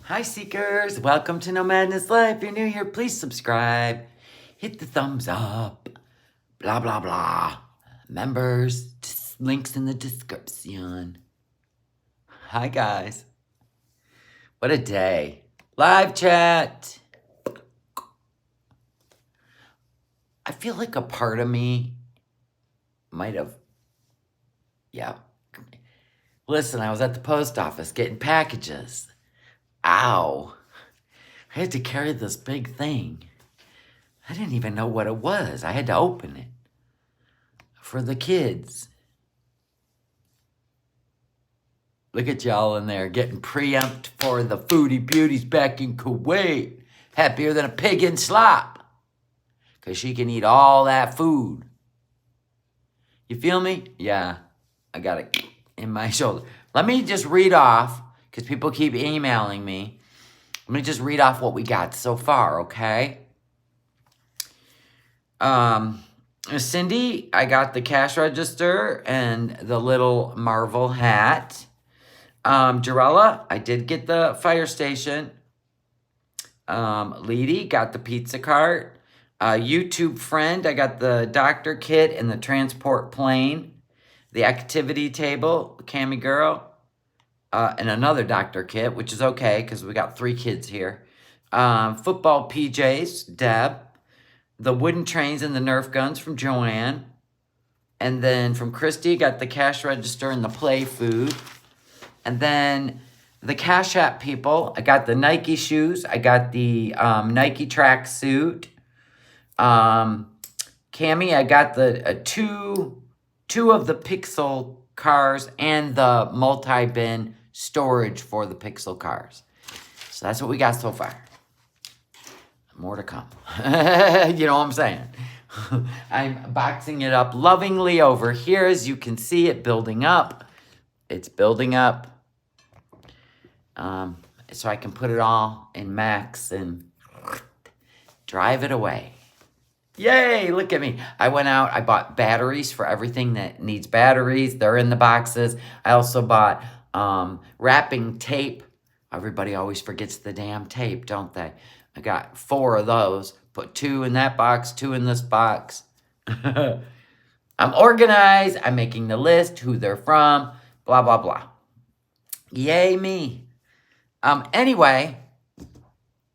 Hi Seekers, welcome to No Madness Life. If you're new here, please subscribe. Hit the thumbs up. Blah, blah, blah. Members, links in the description. Hi guys. What a day. Live chat. I feel like a part of me might have, Listen, I was at the post office getting packages. Ow. I had to carry this big thing. I didn't even know what it was. I had to open it. For the kids. Look at y'all in there getting preempted for the foodie beauties back in Kuwait. Happier than a pig in slop. Because she can eat all that food. You feel me? Yeah. I got it in my shoulder. Let me just read off, because people keep emailing me. Let me just read off what we got so far, okay? Cindy, I got the cash register and the little Marvel hat. Jarella, I did get the fire station. Leedy got the pizza cart. YouTube friend, I got the doctor kit and the transport plane. The activity table, Cammy girl. And another doctor kit, which is okay because we got 3 kids here. Football PJs, Deb. The wooden trains and the Nerf guns from Joanne. And then from Christy, got the cash register and the play food. And then the Cash App people, I got the Nike shoes. I got the Nike track suit. Cammy, I got the two of the Pixel cars and the multi-bin storage for the Pixel cars. So that's what we got so far. More to come. You know what I'm saying? I'm boxing it up lovingly over here. As you can see it building up. It's building up. So I can put it all in max and drive it away. Yay, look at me. I went out, I bought batteries for everything that needs batteries. They're in the boxes. I also bought wrapping tape. Everybody always forgets the damn tape, don't they? I got 4 of those. Put 2 in that box, 2 in this box. I'm organized. I'm making the list, who they're from, blah, blah, blah. Yay me. Anyway,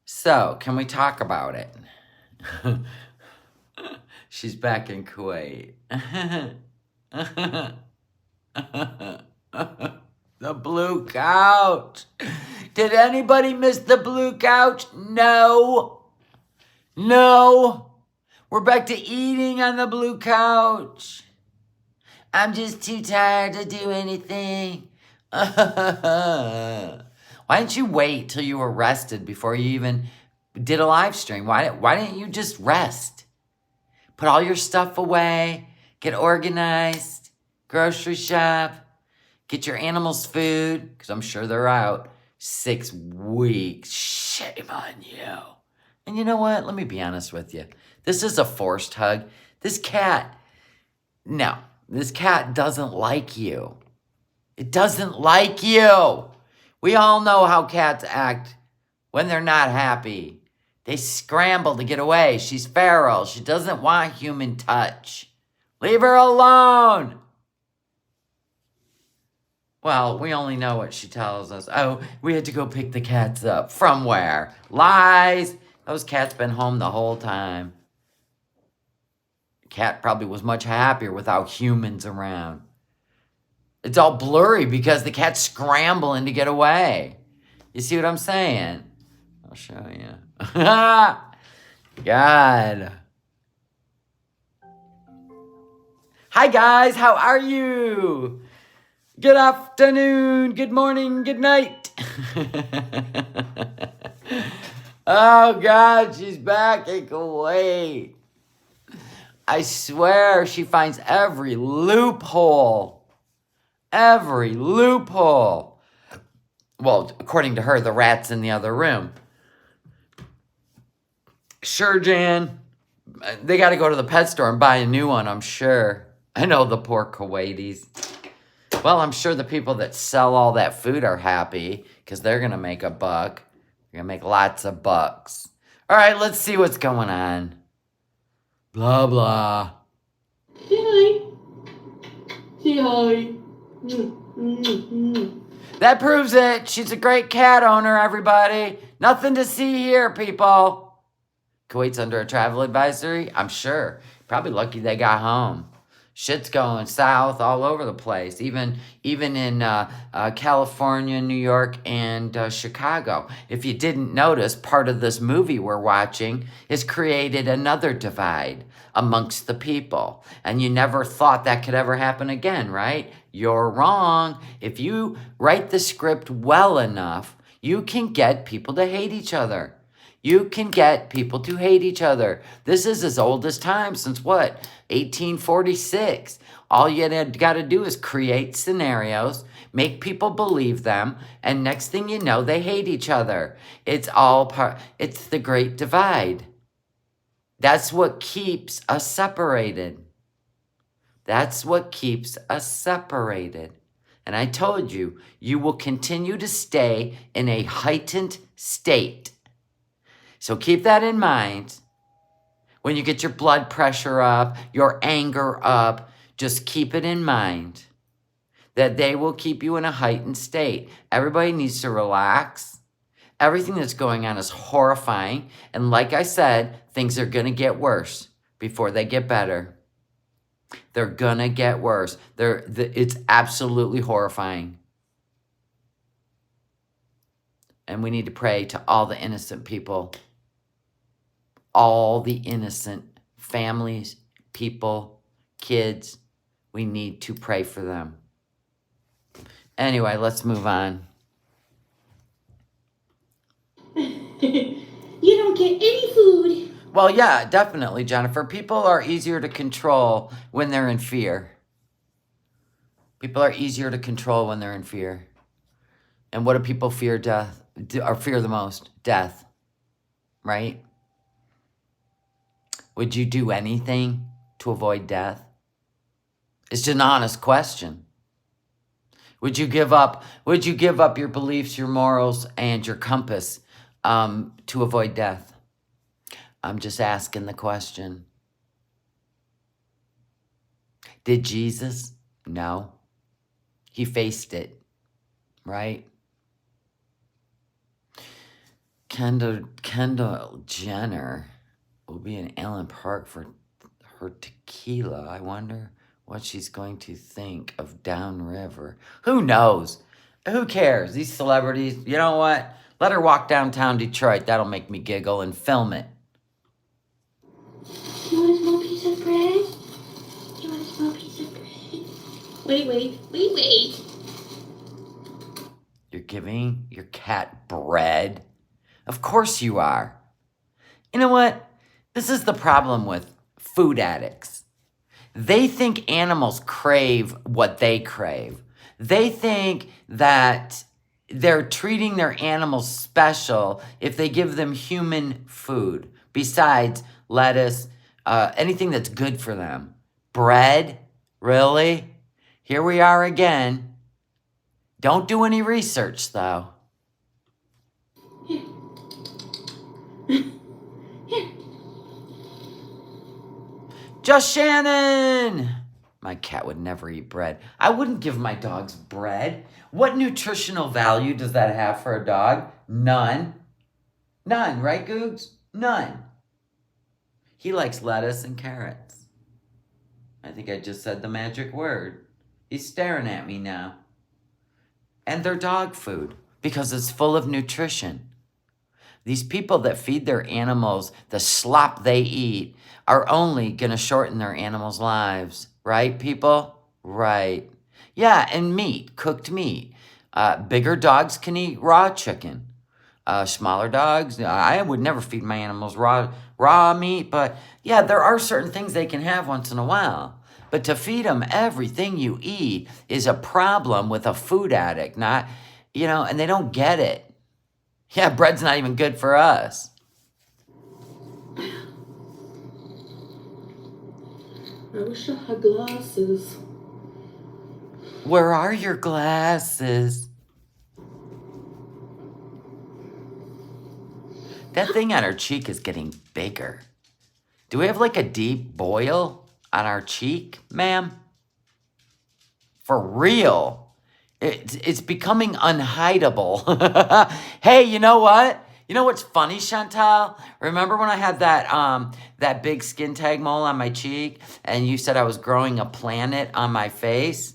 so can we talk about it? She's back in Kuwait. The blue couch. Did anybody miss the blue couch? No. No. We're back to eating on the blue couch. I'm just too tired to do anything. Why didn't you wait till you were rested before you even did a live stream? Why didn't you just rest? Put all your stuff away, get organized, grocery shop, get your animals food, because I'm sure they're out. 6 weeks. Shame on you. And you know what? Let me be honest with you. This is a forced hug. This cat doesn't like you. It doesn't like you. We all know how cats act when they're not happy. They scramble to get away. She's feral. She doesn't want human touch. Leave her alone. Well, we only know what she tells us. Oh, we had to go pick the cats up. From where? Lies. Those cats been home the whole time. The cat probably was much happier without humans around. It's all blurry because the cat's scrambling to get away. You see what I'm saying? I'll show you. God. Hi guys, how are you? Good afternoon, good morning, good night. Oh God, she's back in Kuwait. I swear she finds every loophole. Every loophole. Well, according to her, the rat's in the other room. Sure, Jan. They got to go to the pet store and buy a new one, I'm sure. I know the poor Kuwaitis. Well, I'm sure the people that sell all that food are happy because they're going to make a buck. You're going to make lots of bucks. All right, let's see what's going on. Blah, blah. Say hi. Say hi. That proves it. She's a great cat owner, everybody. Nothing to see here, people. Kuwait's under a travel advisory? I'm sure. Probably lucky they got home. Shit's going south all over the place, even in California, New York, and Chicago. If you didn't notice, part of this movie we're watching has created another divide amongst the people. And you never thought that could ever happen again, right? You're wrong. If you write the script well enough, you can get people to hate each other. You can get people to hate each other. This is as old as time, since what? 1846. All you got to do is create scenarios, make people believe them, and next thing you know, they hate each other. It's the great divide. That's what keeps us separated. That's what keeps us separated. And I told you, you will continue to stay in a heightened state. So keep that in mind. When you get your blood pressure up, your anger up, just keep it in mind that they will keep you in a heightened state. Everybody needs to relax. Everything that's going on is horrifying. And like I said, things are going to get worse before they get better. They're going to get worse. It's absolutely horrifying. And we need to pray to all the innocent people. All the innocent families, people, kids. We need to pray for them. Anyway, let's move on. You don't get any food. Well, yeah, definitely, Jennifer. People are easier to control when they're in fear. People are easier to control when they're in fear. And what do people fear the most? Death. Right? Would you do anything to avoid death? It's just an honest question. Would you give up your beliefs, your morals, and your compass to avoid death? I'm just asking the question. Did Jesus? No. He faced it, right? Kendall Jenner will be in Allen Park for her tequila. I wonder what she's going to think of Downriver. Who knows? Who cares? These celebrities, you know what? Let her walk downtown Detroit. That'll make me giggle, and film it. You want a small piece of bread? You want a small piece of bread? Wait. You're giving your cat bread? Of course you are. You know what? This is the problem with food addicts. They think animals crave what they crave. They think that they're treating their animals special if they give them human food. Besides lettuce, anything that's good for them. Bread? Really? Here we are again. Don't do any research, though. Just Shannon! My cat would never eat bread. I wouldn't give my dogs bread. What nutritional value does that have for a dog? None. None, right, Googs? None. He likes lettuce and carrots. I think I just said the magic word. He's staring at me now. And they're dog food because it's full of nutrition. These people that feed their animals the slop they eat are only going to shorten their animals' lives. Right, people? Right. Yeah, and meat, cooked meat. Bigger dogs can eat raw chicken. Smaller dogs, I would never feed my animals raw meat, but yeah, there are certain things they can have once in a while. But to feed them everything you eat is a problem with a food addict, not, and they don't get it. Yeah, bread's not even good for us. I wish I had glasses. Where are your glasses? That thing on her cheek is getting bigger. Do we have like a deep boil on our cheek, ma'am? For real. It's becoming unhideable. Hey, you know what? You know what's funny, Chantal? Remember when I had that big skin tag mole on my cheek and you said I was growing a planet on my face?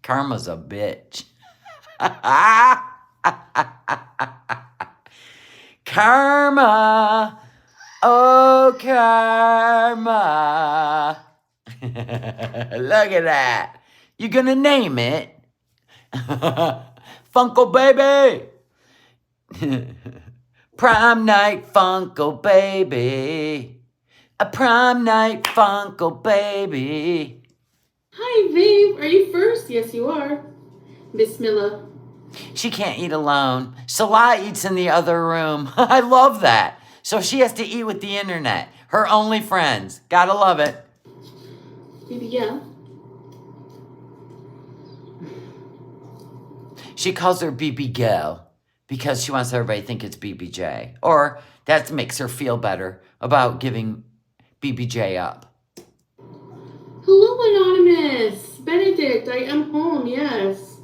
Karma's a bitch. Karma. Oh, karma. Look at that. You gonna name it? Funko baby. Prom night Funko baby. A prom night Funko baby. Hi, babe. Are you first? Yes, you are. Bismillah. She can't eat alone. Salah eats in the other room. I love that. So she has to eat with the internet. Her only friends. Gotta love it. Baby, yeah. She calls her BB Girl because she wants everybody to think it's BBJ. Or that makes her feel better about giving BBJ up. Hello, Anonymous. Benedict, I am home, yes.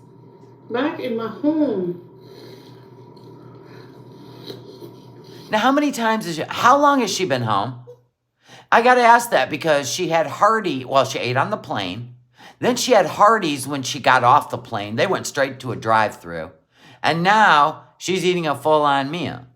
Back in my home. Now, how long has she been home? I gotta ask that because she had she ate on the plane. Then she had Hardee's when she got off the plane. They went straight to a drive-thru. And now she's eating a full-on meal.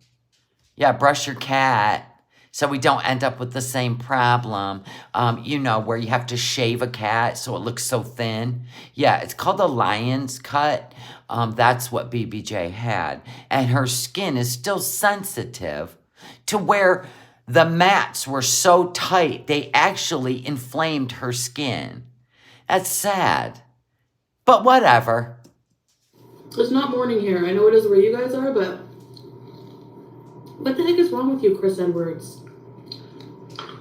Yeah, brush your cat so we don't end up with the same problem, where you have to shave a cat so it looks so thin. Yeah, it's called a lion's cut. That's what BBJ had. And her skin is still sensitive to where the mats were so tight, they actually inflamed her skin. That's sad. But whatever. It's not morning here. I know it is where you guys are, but what the heck is wrong with you, Chris Edwards?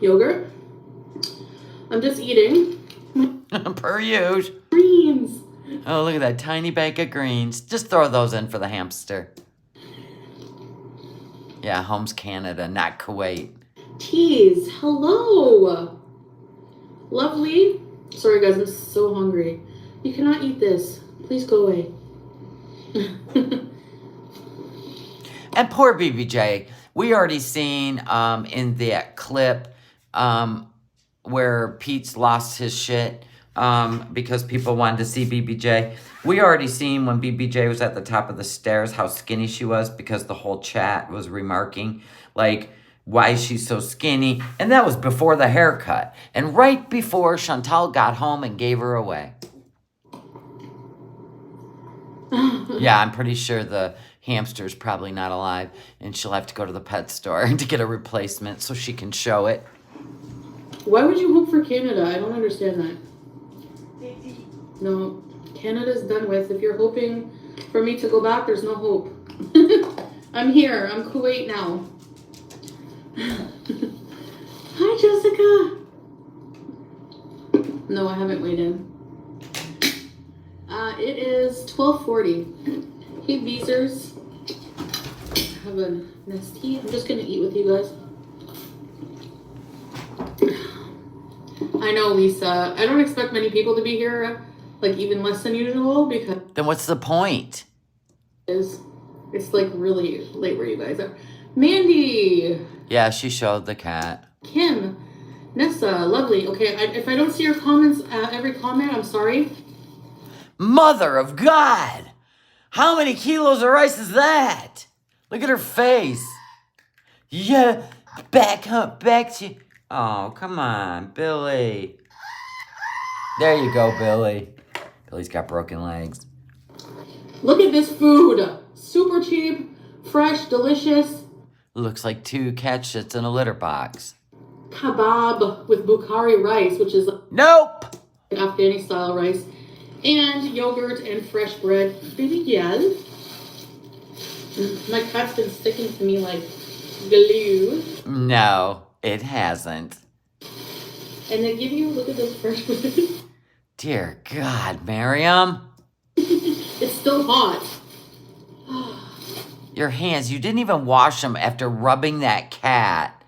Yogurt? I'm just eating. Per usual. Greens. Oh, look at that tiny bag of greens. Just throw those in for the hamster. Yeah, home's Canada, not Kuwait. Cheese. Hello. Lovely. Sorry, guys. I'm so hungry. You cannot eat this. Please go away. And poor BBJ. We already seen in that clip where Pete's lost his shit because people wanted to see BBJ. We already seen when BBJ was at the top of the stairs how skinny she was because the whole chat was remarking, like, why is she so skinny? And that was before the haircut. And right before Chantal got home and gave her away. Yeah, I'm pretty sure the hamster's probably not alive. And she'll have to go to the pet store to get a replacement so she can show it. Why would you hope for Canada? I don't understand that. No, Canada's done with. If you're hoping for me to go back, there's no hope. I'm here. I'm Kuwait now. Hi, Jessica. No, I haven't weighed in. It is 12:40. Hey, Beezers. Have a nice tea. I'm just gonna eat with you guys. I know, Lisa. I don't expect many people to be here, like even less than usual, because Then what's the point? it's like really late where you guys are. Mandy. Yeah, she showed the cat. Kim. Nessa. Lovely. Okay, if I don't see your comments, every comment, I'm sorry. Mother of God! How many kilos of rice is that? Look at her face. Yeah, back to... Oh, come on, Billy. There you go, Billy. Billy's got broken legs. Look at this food. Super cheap, fresh, delicious. Looks like 2 cat shits in a litter box. Kebab with Bukhari rice, which is Nope! Afghani style rice. And yogurt and fresh bread. Baby, yes. My cat's been sticking to me like glue. No, it hasn't. And they give you, look at this fresh bread. Dear God, Miriam. It's still hot. your hands. You didn't even wash them after rubbing that cat.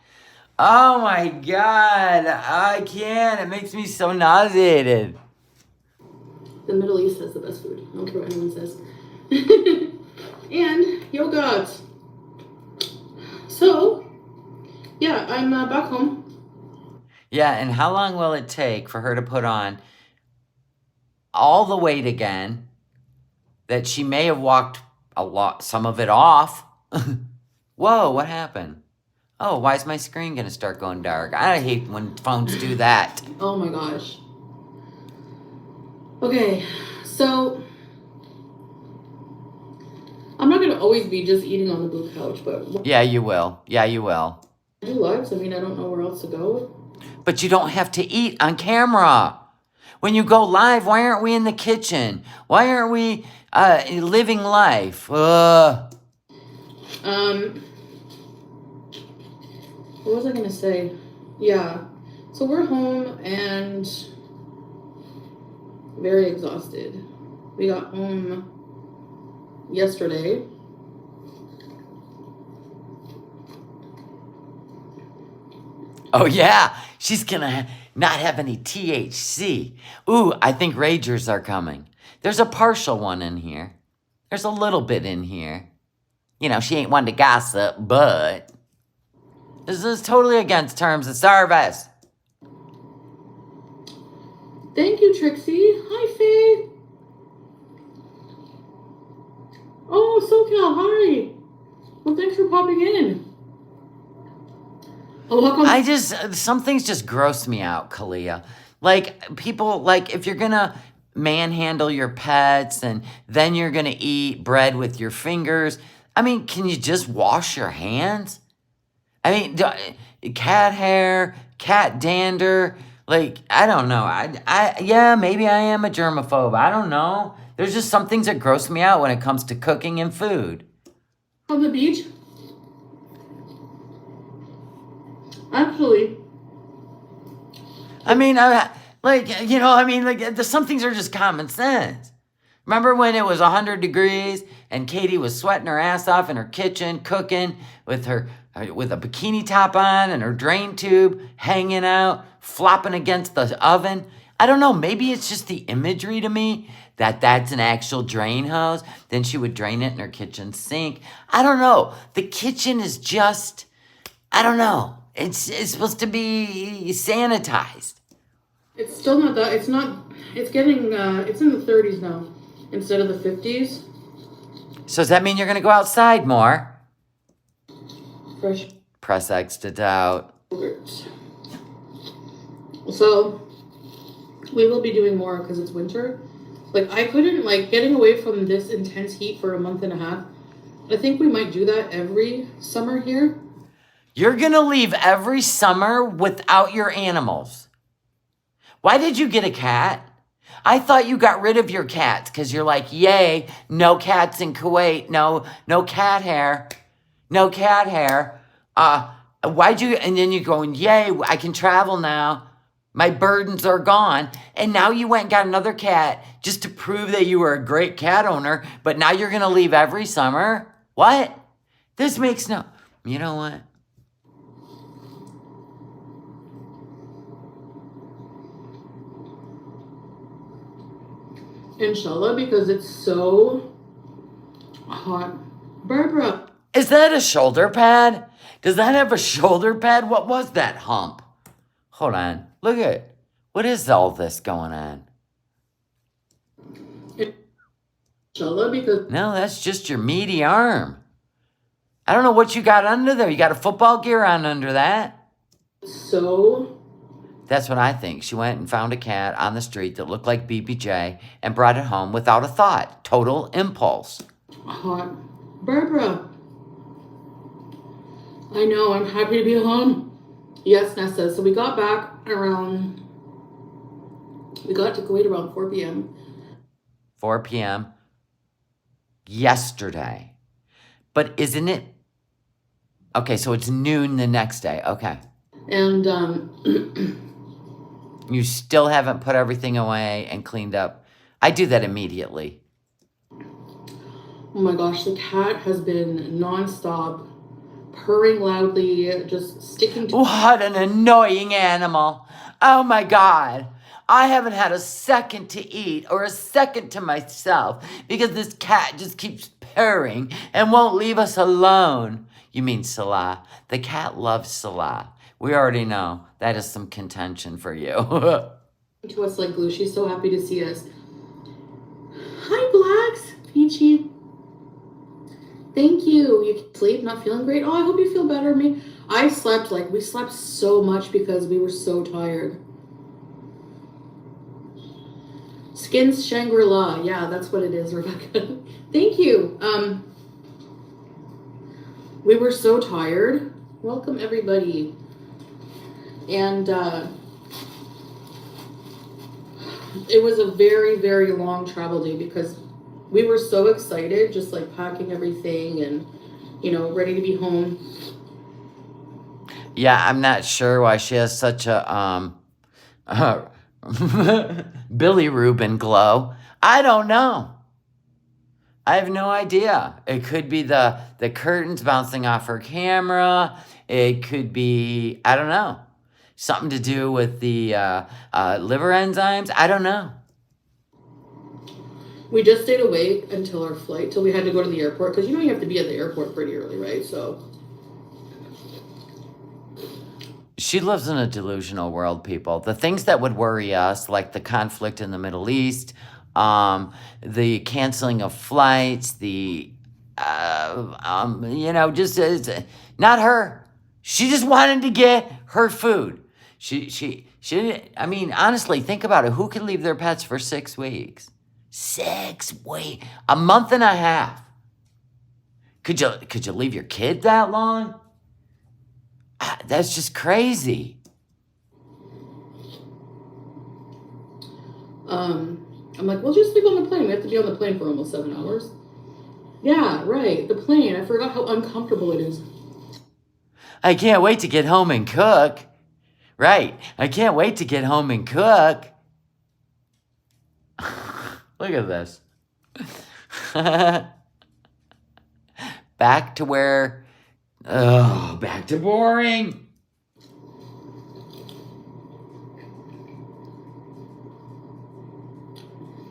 Oh my God. I can't. It makes me so nauseated. The Middle East has the best food. I don't care what anyone says. And yogurt. So, yeah, I'm back home. Yeah, and how long will it take for her to put on all the weight again that she may have walked some of it off? Whoa, what happened? Oh, why is my screen going to start going dark? I hate when phones do that. Oh my gosh. Okay, so I'm not going to always be just eating on the blue couch, but... Yeah, you will. Yeah, you will. I do lives. I mean, I don't know where else to go. But you don't have to eat on camera. When you go live, why aren't we in the kitchen? Why aren't we living life? What was I going to say? Yeah. So we're home and very exhausted. We got home yesterday. Oh, yeah. She's going to not have any THC. Ooh, I think Ragers are coming. There's a partial one in here. There's a little bit in here. You know, she ain't one to gossip, but this is totally against terms of service. Thank you, Trixie. Hi, Faye. Oh, SoCal, hi. Well, thanks for popping in. Oh, welcome. Some things just gross me out, Kalia. Like, people, like, if you're gonna manhandle your pets and then you're gonna eat bread with your fingers, I mean, can you just wash your hands? I mean, cat hair, cat dander, like, I don't know. Yeah, maybe I am a germaphobe. I don't know. There's just some things that gross me out when it comes to cooking and food. On the beach? Actually. I mean, some things are just common sense. Remember when it was 100 degrees and Katie was sweating her ass off in her kitchen, cooking with a bikini top on and her drain tube hanging out, flopping against the oven? I don't know. Maybe it's just the imagery to me that that's an actual drain hose. Then she would drain it in her kitchen sink. I don't know. The kitchen is just, I don't know. It's supposed to be sanitized. It's still not that. It's not. It's getting. It's in the 30s now instead of the 50s. So does that mean you're going to go outside more? Fresh. Press X to doubt. So we will be doing more because it's winter. Like, I couldn't, getting away from this intense heat for a month and a half. I think we might do that every summer here. You're going to leave every summer without your animals. Why did you get a cat? I thought you got rid of your cats because you're like, yay, no cats in Kuwait, no cat hair, no cat hair. And then you're going, yay, I can travel now. My burdens are gone. And now you went and got another cat just to prove that you were a great cat owner, but now you're going to leave every summer? What? This makes no... You know what? Inshallah, because it's so hot. Barbara. Is that a shoulder pad? Does that have a shoulder pad? What was that hump? Hold on. Look at it. What is all this going on? Inshallah, because... No, that's just your meaty arm. I don't know what you got under there. You got a football gear on under that. So... That's what I think. She went and found a cat on the street that looked like BBJ and brought it home without a thought. Total impulse. Hot. Barbara. I know, I'm happy to be home. Yes, Nessa. So we got back around... We got to Kuwait around 4 p.m. 4 p.m. yesterday. But isn't it... Okay, so it's noon the next day. Okay. And, You still haven't put everything away and cleaned up. I do that immediately. Oh my gosh, the cat has been nonstop purring loudly, just sticking to. What an annoying animal. Oh my God. I haven't had a second to eat or a second to myself because this cat just keeps purring and won't leave us alone. You mean Salah. The cat loves Salah. We already know that is some contention for you. To us like glue. She's so happy to see us. Hi, Blacks. Peachy. Thank you. You can sleep, not feeling great. Oh, I hope you feel better. Me. I slept we slept so much because we were so tired. Skins Shangri-La. Yeah, that's what it is, Rebecca. Thank you. We were so tired. Welcome, everybody. And it was a very, very long travel day because we were so excited, just like packing everything and, ready to be home. Yeah, I'm not sure why she has such a Billy Rubin glow. I don't know. I have no idea. It could be the curtains bouncing off her camera. It could be, I don't know, something to do with the liver enzymes. I don't know. We just stayed awake until our flight, till we had to go to the airport, because you have to be at the airport pretty early, right? So she lives in a delusional world, people. The things that would worry us, like the conflict in the Middle East, the canceling of flights, just not her. She just wanted to get her food. She didn't. I mean, honestly, think about it. Who can leave their pets for 6 weeks? 6 weeks, a month and a half. Could you leave your kid that long? That's just crazy. I'm like, well, just sleep on the plane. We have to be on the plane for almost 7 hours. Yeah, right. The plane. I forgot how uncomfortable it is. I can't wait to get home and cook. Right. I can't wait to get home and cook. Look at this. Back to where... Oh, back to boring.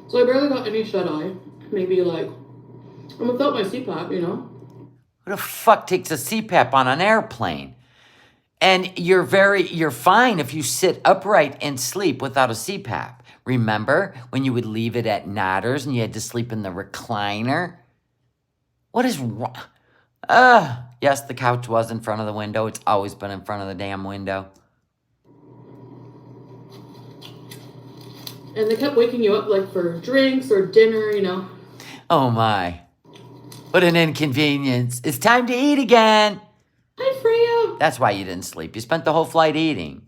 So I barely got any shut-eye. Maybe and without my CPAP, Who the fuck takes a CPAP on an airplane? And you're fine if you sit upright and sleep without a CPAP. Remember when you would leave it at Nodders and you had to sleep in the recliner? What is wrong? Yes, the couch was in front of the window. It's always been in front of the damn window. And they kept waking you up for drinks or dinner, Oh my. What an inconvenience. It's time to eat again. Hi, Freya. That's why you didn't sleep. You spent the whole flight eating.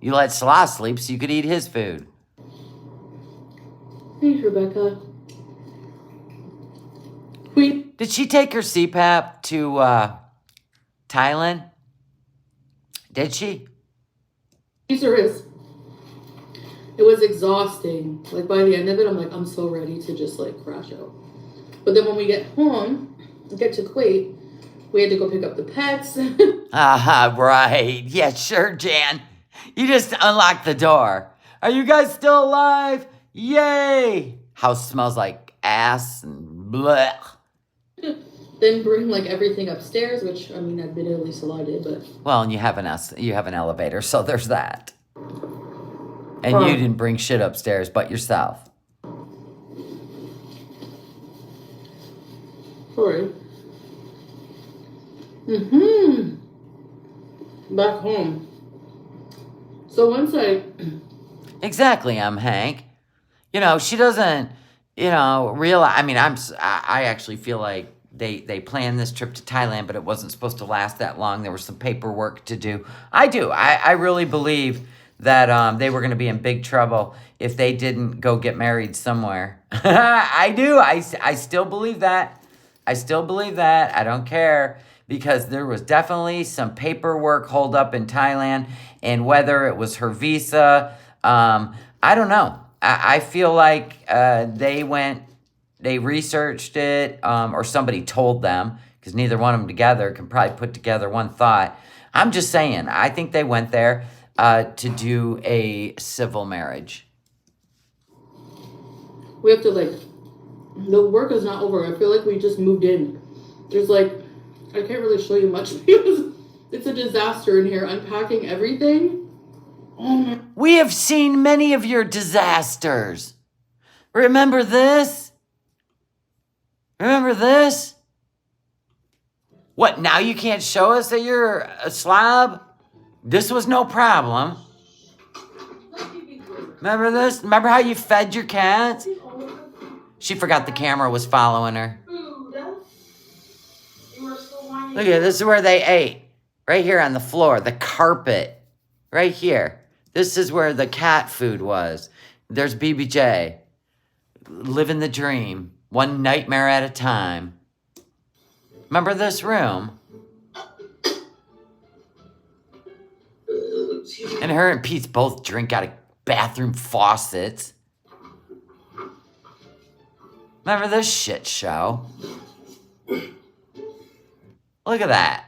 You let Salah sleep so you could eat his food. Thanks, Rebecca. Did she take her CPAP to Thailand? Did she? Answer is, it was exhausting. By the end of it, I'm so ready to just crash out. But then when we get home, get to Kuwait, we had to go pick up the pets. Right. Yeah, sure, Jan. You just unlocked the door. Are you guys still alive? Yay! House smells like ass and bleh. Then bring everything upstairs, which admittedly Salah did, but well, and you have an elevator, so there's that. And you didn't bring shit upstairs but yourself. Sorry. Back home. So once Exactly, Hank. She doesn't, realize. I actually feel like they planned this trip to Thailand, but it wasn't supposed to last that long. There was some paperwork to do. I really believe that they were going to be in big trouble if they didn't go get married somewhere. I do. I still believe that. I still believe that. I don't care. Because there was definitely some paperwork hold up in Thailand, and whether it was her visa, I don't know. I feel like they went they researched it, or somebody told them, because neither one of them together can probably put together one thought. I'm just saying, I think they went there to do a civil marriage. We have to, like, the work is not over. I feel like we just moved in. There's, like, I can't really show you much because it's a disaster in here. Unpacking everything. Oh my. We have seen many of your disasters. Remember this? Remember this? What, now you can't show us that you're a slob? This was no problem. Remember this? Remember how you fed your cats? She forgot the camera was following her. Look at this is where they ate. Right here on the floor, the carpet. Right here. This is where the cat food was. There's BBJ. Living the dream. One nightmare at a time. Remember this room? And her and Pete both drink out of bathroom faucets. Remember this shit show? Look at that.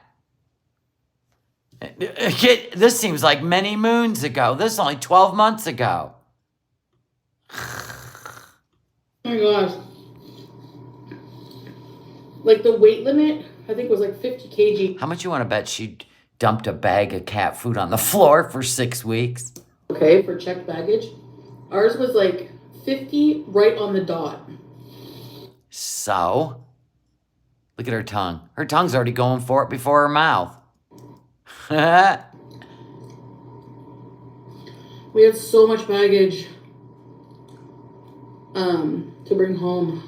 This seems like many moons ago. This is only 12 months ago. Oh my gosh. Like the weight limit, I think was like 50 kg. How much you want to bet she dumped a bag of cat food on the floor for 6 weeks? Okay, for checked baggage. Ours was like 50 right on the dot. So, look at her tongue. Her tongue's already going for it before her mouth. We had so much baggage to bring home.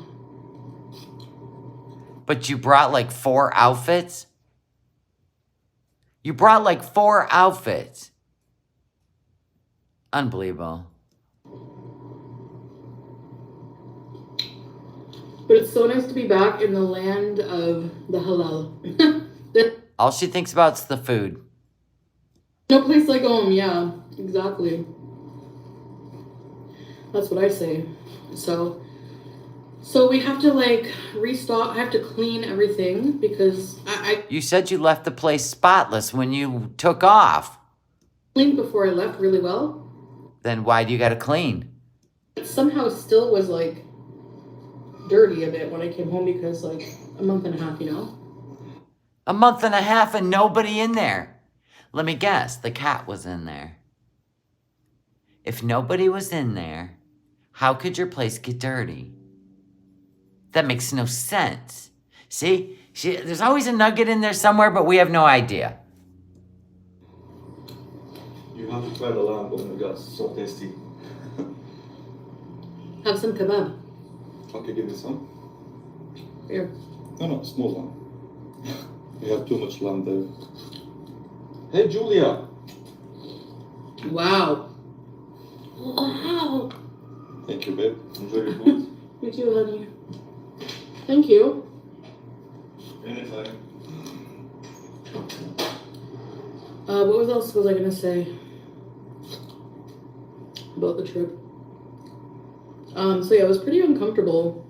But you brought like 4 outfits? You brought like 4 outfits. Unbelievable. But it's so nice to be back in the land of the halal. All she thinks about is the food. No place like home, yeah, exactly. That's what I say. So we have to like restock. I have to clean everything because I You said you left the place spotless when you took off. cleaned before I left really well. Then why do you gotta clean? It somehow still was like dirty a bit when I came home because like a month and a half, you know? A month and a half and nobody in there. Let me guess, the cat was in there. If nobody was in there, how could your place get dirty? That makes no sense. See? There's always a nugget in there somewhere, but we have no idea. You have to try the lamb. Oh my god, it's so tasty. Have some kebab. Okay, give me some. Here. No, small one. You have too much lamb there. Hey, Julia. Wow. Wow. Thank you, babe. Enjoy your food. You too, honey. Thank you. Anytime. What else was I gonna say about the trip? So yeah, it was pretty uncomfortable,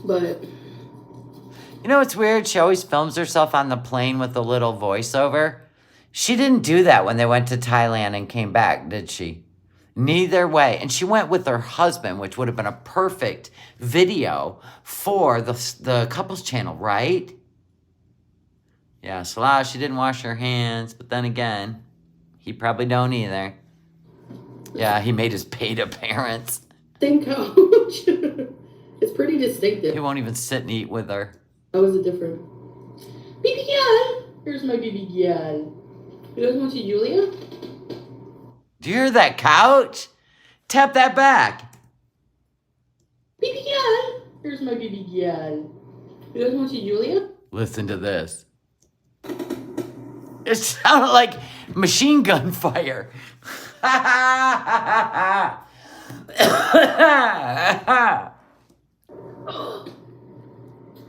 but You know what's weird? She always films herself on the plane with a little voiceover. She didn't do that when they went to Thailand and came back, did she? Neither way. And she went with her husband, which would have been a perfect video for the couples channel, right? Yeah, Salah, she didn't wash her hands. But then again, he probably don't either. Yeah, he made his paid appearance. same couch. It's pretty distinctive. He won't even sit and eat with her. How is it different? BB girl! Here's my BB girl. You guys want to see Julia? Do you hear that couch? Tap that back. BB girl! Here's my BB girl. You guys want to see Julia? Listen to this. It sounded like machine gun fire.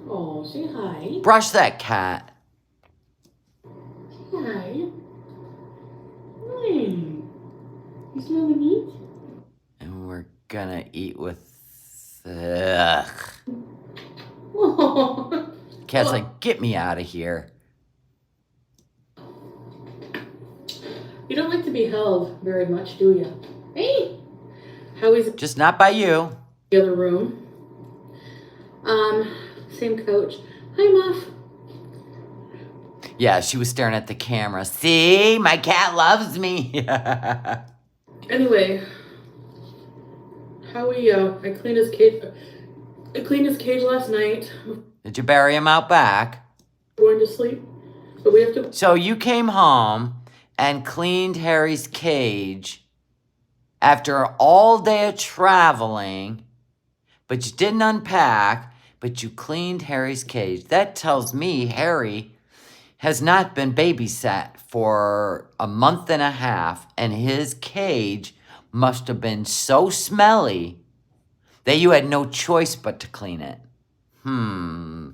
Oh, say hi. Brush that cat. Hi. Hi. You smell the meat? And we're gonna eat with... Ugh. Oh. Cat's like, get me out of here. You don't like to be held very much, do you? Hey! Howie's in Just not by you. the other room. Same couch. Hi, Muff. Yeah, she was staring at the camera. See? My cat loves me. Anyway, Howie, I cleaned his cage. I cleaned his cage last night Did you bury him out back? before going to sleep. But we have to. So you came home and cleaned Harry's cage after all day of traveling, but you didn't unpack, but you cleaned Harry's cage. That tells me Harry has not been babysat for a month and a half, and his cage must have been so smelly that you had no choice but to clean it. To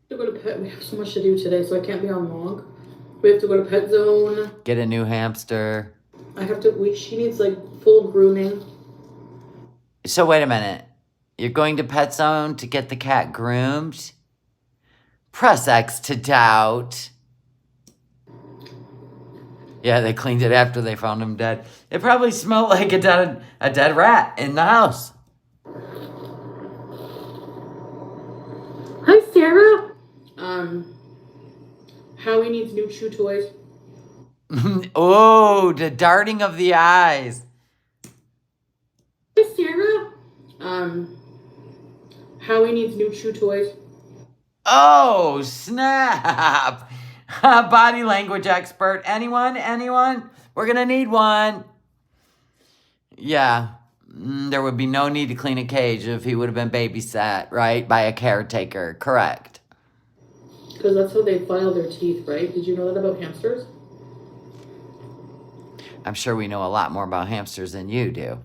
go to pet. We have so much to do today, so I can't be on long. We have to go to Pet Zone. Get a new hamster. I have to. She needs like full grooming. So wait a minute. You're going to Pet Zone to get the cat groomed? Press X to doubt. Yeah, they cleaned it after they found him dead. It probably smelled like a dead rat in the house. Hi, Sarah. Howie needs new chew toys. Oh, the darting of the eyes. Hi, Sarah. Howie needs new chew toys. Oh, snap. Body language expert. Anyone? Anyone? We're going to need one. Yeah. There would be no need to clean a cage if he would have been babysat, right? By a caretaker. Correct. Because that's how they file their teeth, right? Did you know that about hamsters? I'm sure we know a lot more about hamsters than you do.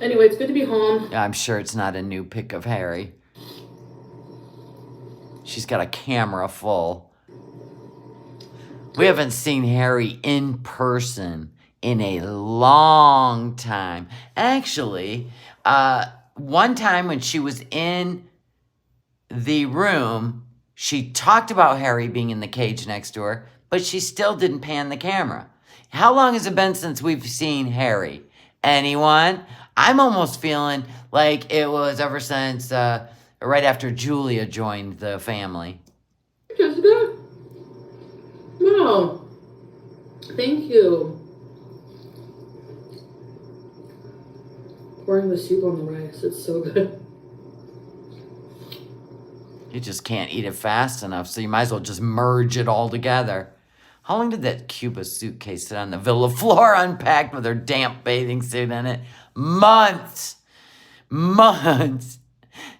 Anyway, it's good to be home. I'm sure it's not a new pic of Harry. She's got a camera full. We haven't seen Harry in person in a long time. Actually, one time when she was in the room, she talked about Harry being in the cage next to her, but she still didn't pan the camera. How long has it been since we've seen Harry? Anyone? I'm almost feeling like it was ever since right after Julia joined the family. Jessica? No. Thank you. Pouring the soup on the rice. It's so good. You just can't eat it fast enough, so you might as well just merge it all together. How long did that Cuba suitcase sit on the villa floor unpacked with her damp bathing suit in it? Months! Months!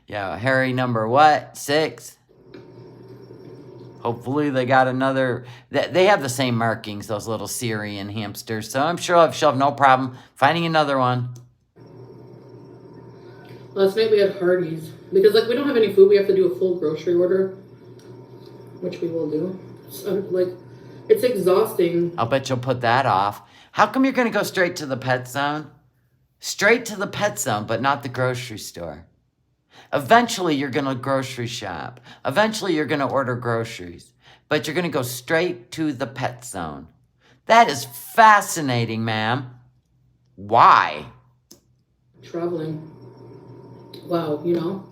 Yeah, Harry number what? 6? Hopefully they got another... They have the same markings, those little Syrian hamsters, so I'm sure she'll have no problem finding another one. Last night we had Hardee's. Because, like, we don't have any food. We have to do a full grocery order. Which we will do. So, like, it's exhausting. I'll bet you'll put that off. How come you're going to go straight to the Pet Zone? Straight to the Pet Zone, but not the grocery store. Eventually, you're going to grocery shop. Eventually, you're going to order groceries. But you're going to go straight to the Pet Zone. That is fascinating, ma'am. Why? Traveling. Wow, you know?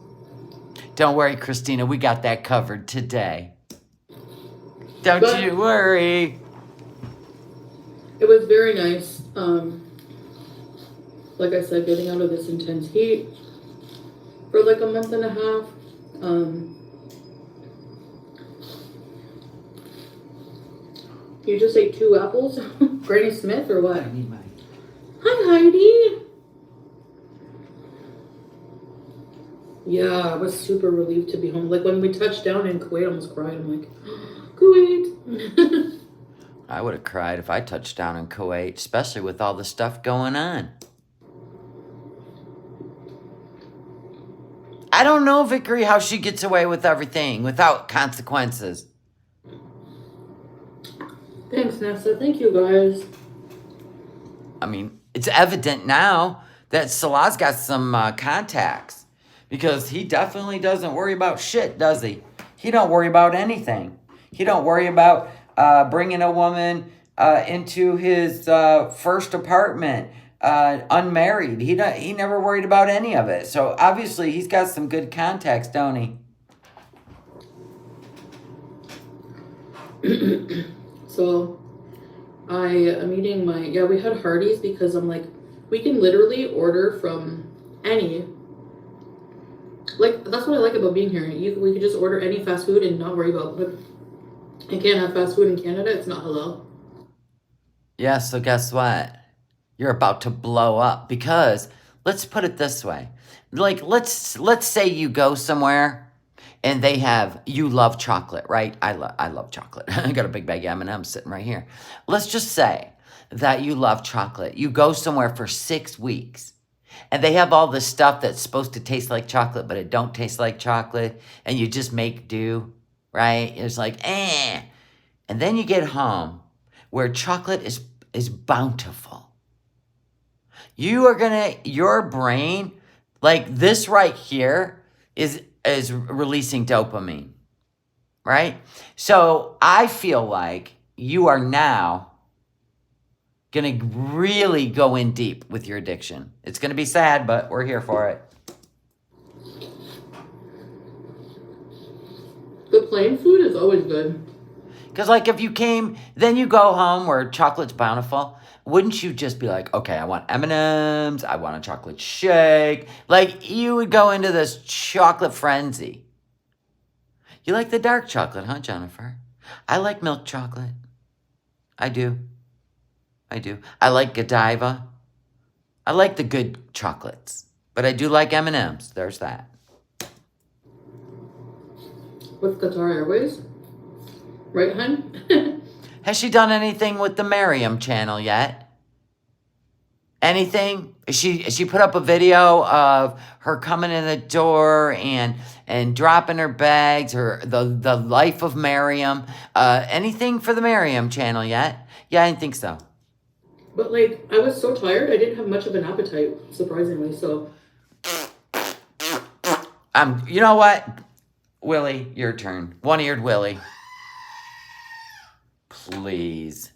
Don't worry, Christina. We got that covered today. Don't you worry. It was very nice. Like I said, getting out of this intense heat for like a month and a half. You just ate 2 apples? Granny Smith or what? I need mine. Hi, Heidi. Yeah, I was super relieved to be home. Like when we touched down in Kuwait, I almost cried. I'm like, Kuwait. I would have cried if I touched down in Kuwait, especially with all the stuff going on. I don't know, Vickery, how she gets away with everything without consequences. Thanks, Nessa. Thank you, guys. I mean, it's evident now that Salah's got some contacts, because he definitely doesn't worry about shit, does he? He don't worry about anything. He don't worry about bringing a woman into his first apartment unmarried. He never worried about any of it. So obviously he's got some good contacts, don't he? So I am eating we had Hardee's because I'm like, we can literally order from any, like, that's what I like about being here. We could just order any fast food and not worry about, but I can't have fast food in Canada. It's not halal. Yeah, so guess what? You're about to blow up, because let's put it this way. Like, let's say you go somewhere and they have, you love chocolate, right? I love chocolate. I got a big bag of M&M's sitting right here. Let's just say that you love chocolate. You go somewhere for 6 weeks and they have all this stuff that's supposed to taste like chocolate, but it don't taste like chocolate, and you just make do, right? It's like, eh. And then you get home where chocolate is bountiful. Your brain, like this right here, is releasing dopamine, right? So I feel like you are now gonna really go in deep with your addiction. It's gonna be sad, but we're here for it. The plain food is always good. Because, like, if you came, then you go home where chocolate's bountiful, wouldn't you just be like, okay, I want M&M's, I want a chocolate shake? Like, you would go into this chocolate frenzy. You like the dark chocolate, huh, Jennifer? I like milk chocolate. I do. I like Godiva. I like the good chocolates. But I do like M&M's. There's that. With Qatar Airways? Right, hun? Has she done anything with the Miriam channel yet? Anything? She put up a video of her coming in the door and dropping her bags, the life of Miriam. Anything for the Miriam channel yet? Yeah, I didn't think so. But, like, I was so tired, I didn't have much of an appetite, surprisingly, so. You know what? Willie, your turn. One-eared Willie. Please.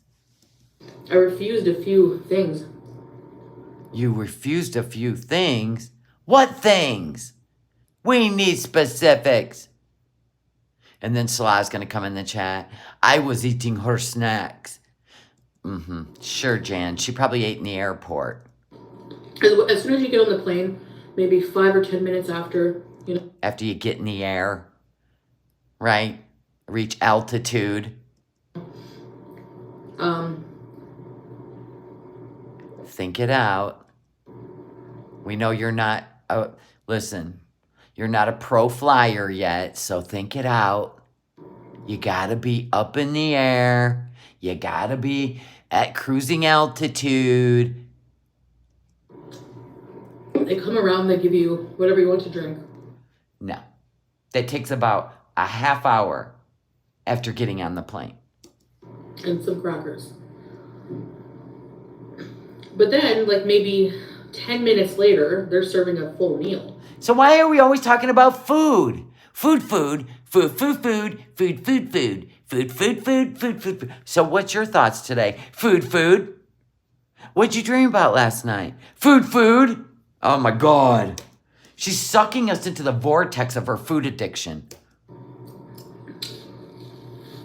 I refused a few things. You refused a few things? What things? We need specifics. And then Salah's going to come in the chat. I was eating her snacks. Sure, Jan. She probably ate in the airport. As soon as you get on the plane, maybe 5 or 10 minutes after, you know. After you get in the air, right? Reach altitude. Think it out. We know you're not, listen, you're not a pro flyer yet, so think it out. You gotta be up in the air. You gotta be at cruising altitude. They come around, they give you whatever you want to drink. No. That takes about a half hour after getting on the plane. And some crackers. But then, like, maybe 10 minutes later, they're serving a full meal. So why are we always talking about food? Food. So what's your thoughts today? Food. What'd you dream about last night? Food. Oh my God. She's sucking us into the vortex of her food addiction.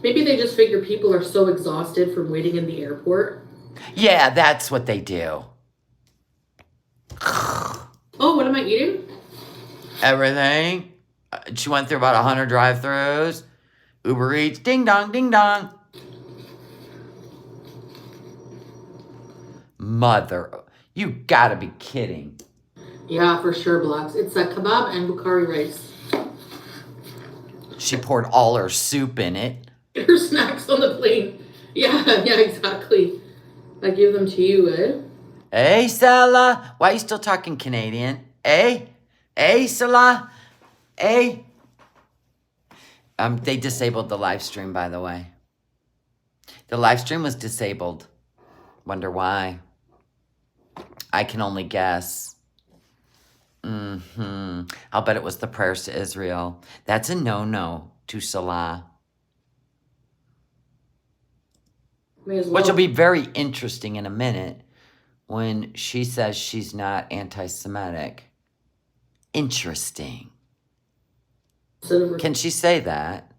Maybe they just figure people are so exhausted from waiting in the airport. Yeah, that's what they do. Oh, what am I eating? Everything. She went through about 100 drive-thrus. Uber Eats. Ding dong. Mother, you gotta be kidding. Yeah, for sure, Blacks. It's a kebab and Bukhari rice. She poured all her soup in it. Her snacks on the plane. Yeah, exactly. I give them to you, eh? Hey, Salah. Why are you still talking Canadian? Hey, Salah. Hey. They disabled the live stream, by the way. The live stream was disabled. Wonder why. I can only guess. I'll bet it was the prayers to Israel. That's a no-no to Salah. May as well. Which will be very interesting in a minute when she says she's not anti-Semitic. Interesting. Can she say that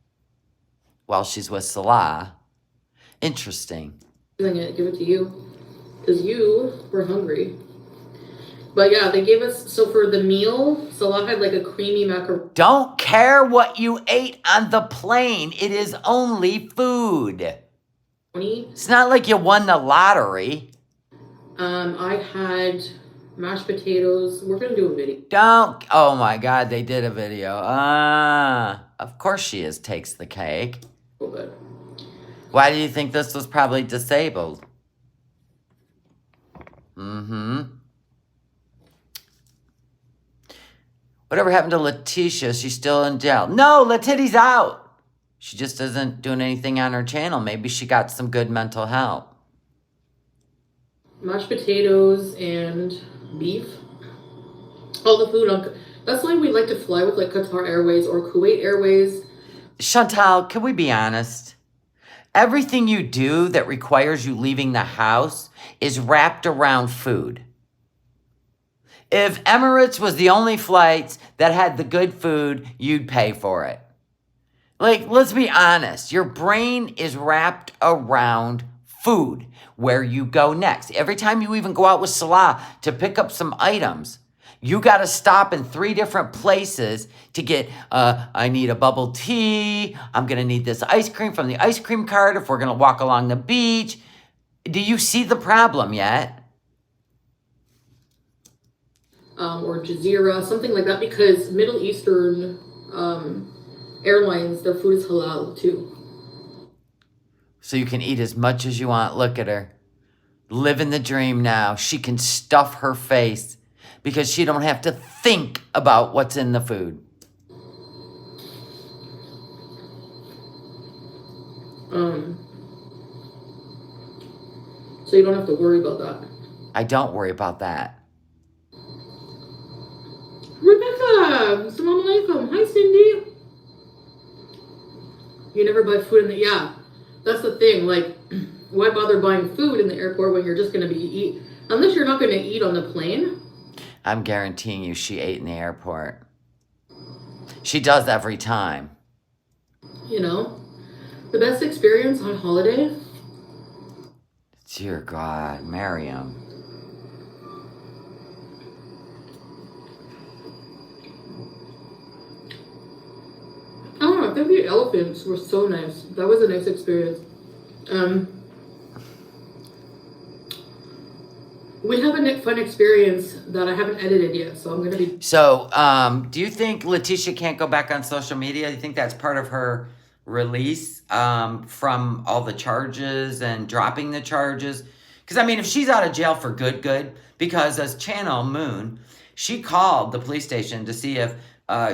while she's with Salah? Interesting. Give it to you. Because you were hungry. But yeah, they gave us, so for the meal, Salah had like a creamy macaroni. Don't care what you ate on the plane. It is only food. It's not like you won the lottery. I had mashed potatoes. We're going to do a video. Oh my God, they did a video. Of course she takes the cake. A little bit. Why do you think this was probably disabled? Whatever happened to Letitia? She's still in jail. No, Letitia's out. She just isn't doing anything on her channel. Maybe she got some good mental help. Mashed potatoes and beef. All the food. That's why we like to fly with like Qatar Airways or Kuwait Airways. Chantal, can we be honest? Everything you do that requires you leaving the house is wrapped around food. If Emirates was the only flights that had the good food, you'd pay for it. Like, let's be honest. Your brain is wrapped around food, where you go next. Every time you even go out with Salah to pick up some items, you got to stop in 3 different places to get, I need a bubble tea. I'm going to need this ice cream from the ice cream cart if we're going to walk along the beach. Do you see the problem yet? Or Jazeera, something like that, because Middle Eastern airlines, their food is halal too. So you can eat as much as you want. Look at her. Living the dream now. She can stuff her face because she don't have to think about what's in the food. So you don't have to worry about that. I don't worry about that. Rebecca! Assalamu alaikum. Hi, Cindy. You never buy food in the... Yeah, that's the thing. Like, why bother buying food in the airport when you're just going to be unless you're not going to eat on the plane? I'm guaranteeing you she ate in the airport. She does every time. You know? The best experience on holiday? Dear God, Miriam. I don't know, I think the elephants were so nice. That was a nice experience. We have a fun experience that I haven't edited yet, so I'm going to be... So, do you think Letitia can't go back on social media? Do you think that's part of her release from all the charges and dropping the charges? Because, I mean, if she's out of jail for good, because as Channel Moon, she called the police station to see if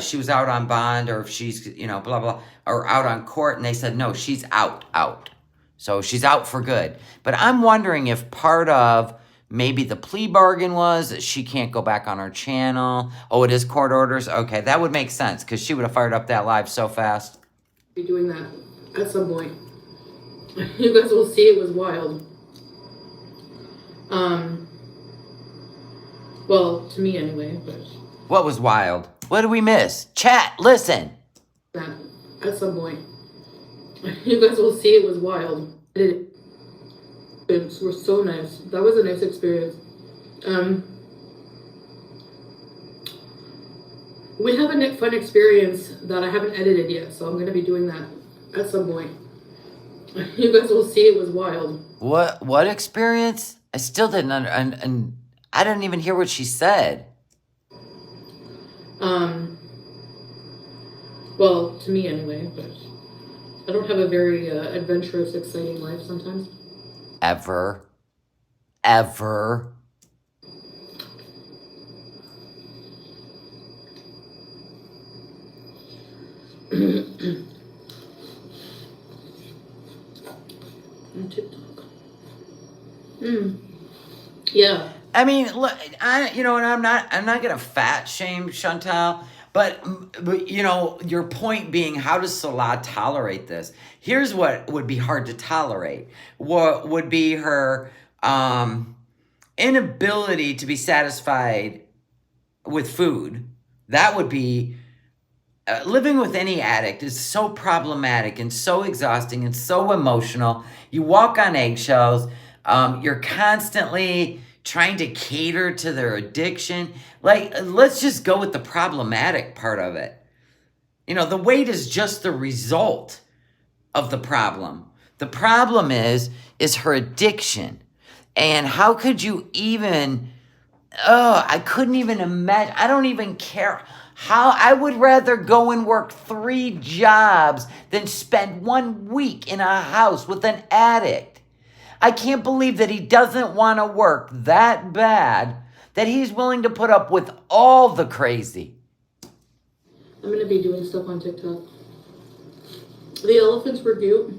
she was out on bond or if she's, you know, blah, blah, or out on court. And they said, no, she's out. So she's out for good. But I'm wondering if part of maybe the plea bargain was that she can't go back on her channel. Oh, it is court orders? Okay, that would make sense because she would have fired up that live so fast. Be doing that at some point. You guys will see it was wild. Well, to me anyway, but... What was wild? What did we miss? Chat, listen. That at some point. You guys will see it was wild. It were so nice. That was a nice experience. We have a fun experience that I haven't edited yet, so I'm going to be doing that at some point. You guys will see it was wild. What experience? I still didn't and I didn't even hear what she said. Well, to me anyway, but I don't have a very adventurous, exciting life sometimes. Ever. On TikTok. Yeah. I mean, look, you know, and I'm not gonna fat shame Chantal, but you know, your point being, how does Salah tolerate this? Here's what would be hard to tolerate. What would be her inability to be satisfied with food. That would be living with any addict is so problematic and so exhausting and so emotional. You walk on eggshells. You're constantly trying to cater to their addiction. Like, let's just go with the problematic part of it. You know, the weight is just the result of the problem. The problem is her addiction. And how could you even, oh, I couldn't even imagine. I don't even care. How I would rather go and work 3 jobs than spend 1 week in a house with an addict. I can't believe that he doesn't want to work that bad, that he's willing to put up with all the crazy. I'm going to be doing stuff on TikTok. The elephants were cute.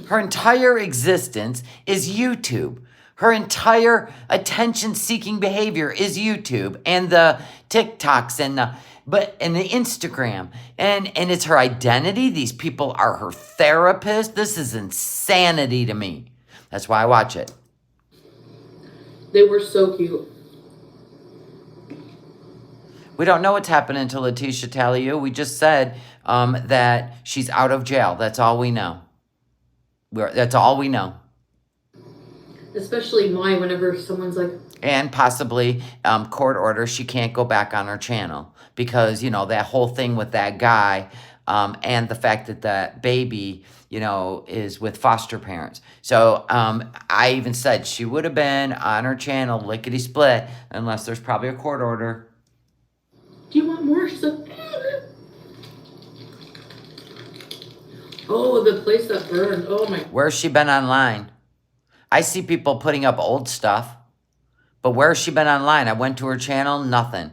Her entire existence is YouTube. Her entire attention-seeking behavior is YouTube and the TikToks and the Instagram. And it's her identity. These people are her therapist. This is insanity to me. That's why I watch it. They were so cute. We don't know what's happening to Letitia Taliu. We just said that she's out of jail. That's all we know. That's all we know. Especially whenever someone's like... And possibly court order, she can't go back on her channel. Because, you know, that whole thing with that guy and the fact that that baby, you know, is with foster parents. So I even said she would have been on her channel lickety-split unless there's probably a court order. Do you want more? She's like, oh, the place that burned. Oh, my. Where's she been online? I see people putting up old stuff. But where's she been online? I went to her channel, nothing.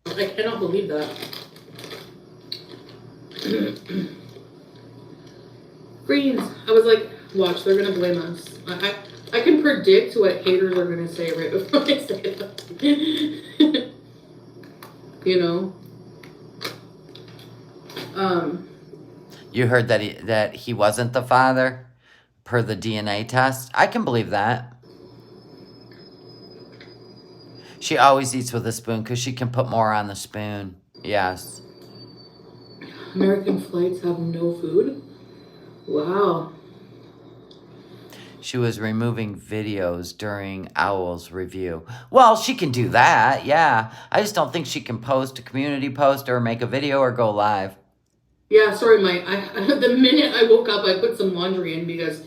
I cannot believe that. Greens. I was like, watch, they're going to blame us. I can predict what haters are going to say right before I say it. You know? You heard that he wasn't the father per the DNA test? I can believe that. She always eats with a spoon because she can put more on the spoon. Yes. American flights have no food? Wow. She was removing videos during Owl's review. Well, she can do that, yeah. I just don't think she can post a community post or make a video or go live. Yeah, sorry, Mike. The minute I woke up, I put some laundry in because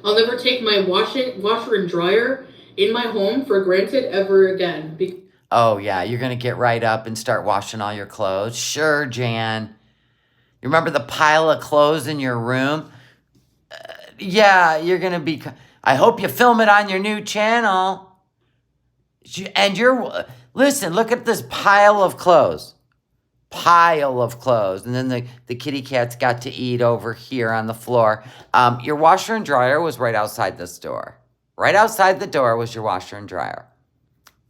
I'll never take my washer and dryer in my home for granted ever again. Oh, yeah, you're going to get right up and start washing all your clothes? Sure, Jan. You remember the pile of clothes in your room? Yeah, you're going to be... I hope you film it on your new channel. And listen, look at this pile of clothes. Pile of clothes. And then the kitty cats got to eat over here on the floor. Your washer and dryer was right outside this door. Right outside the door was your washer and dryer.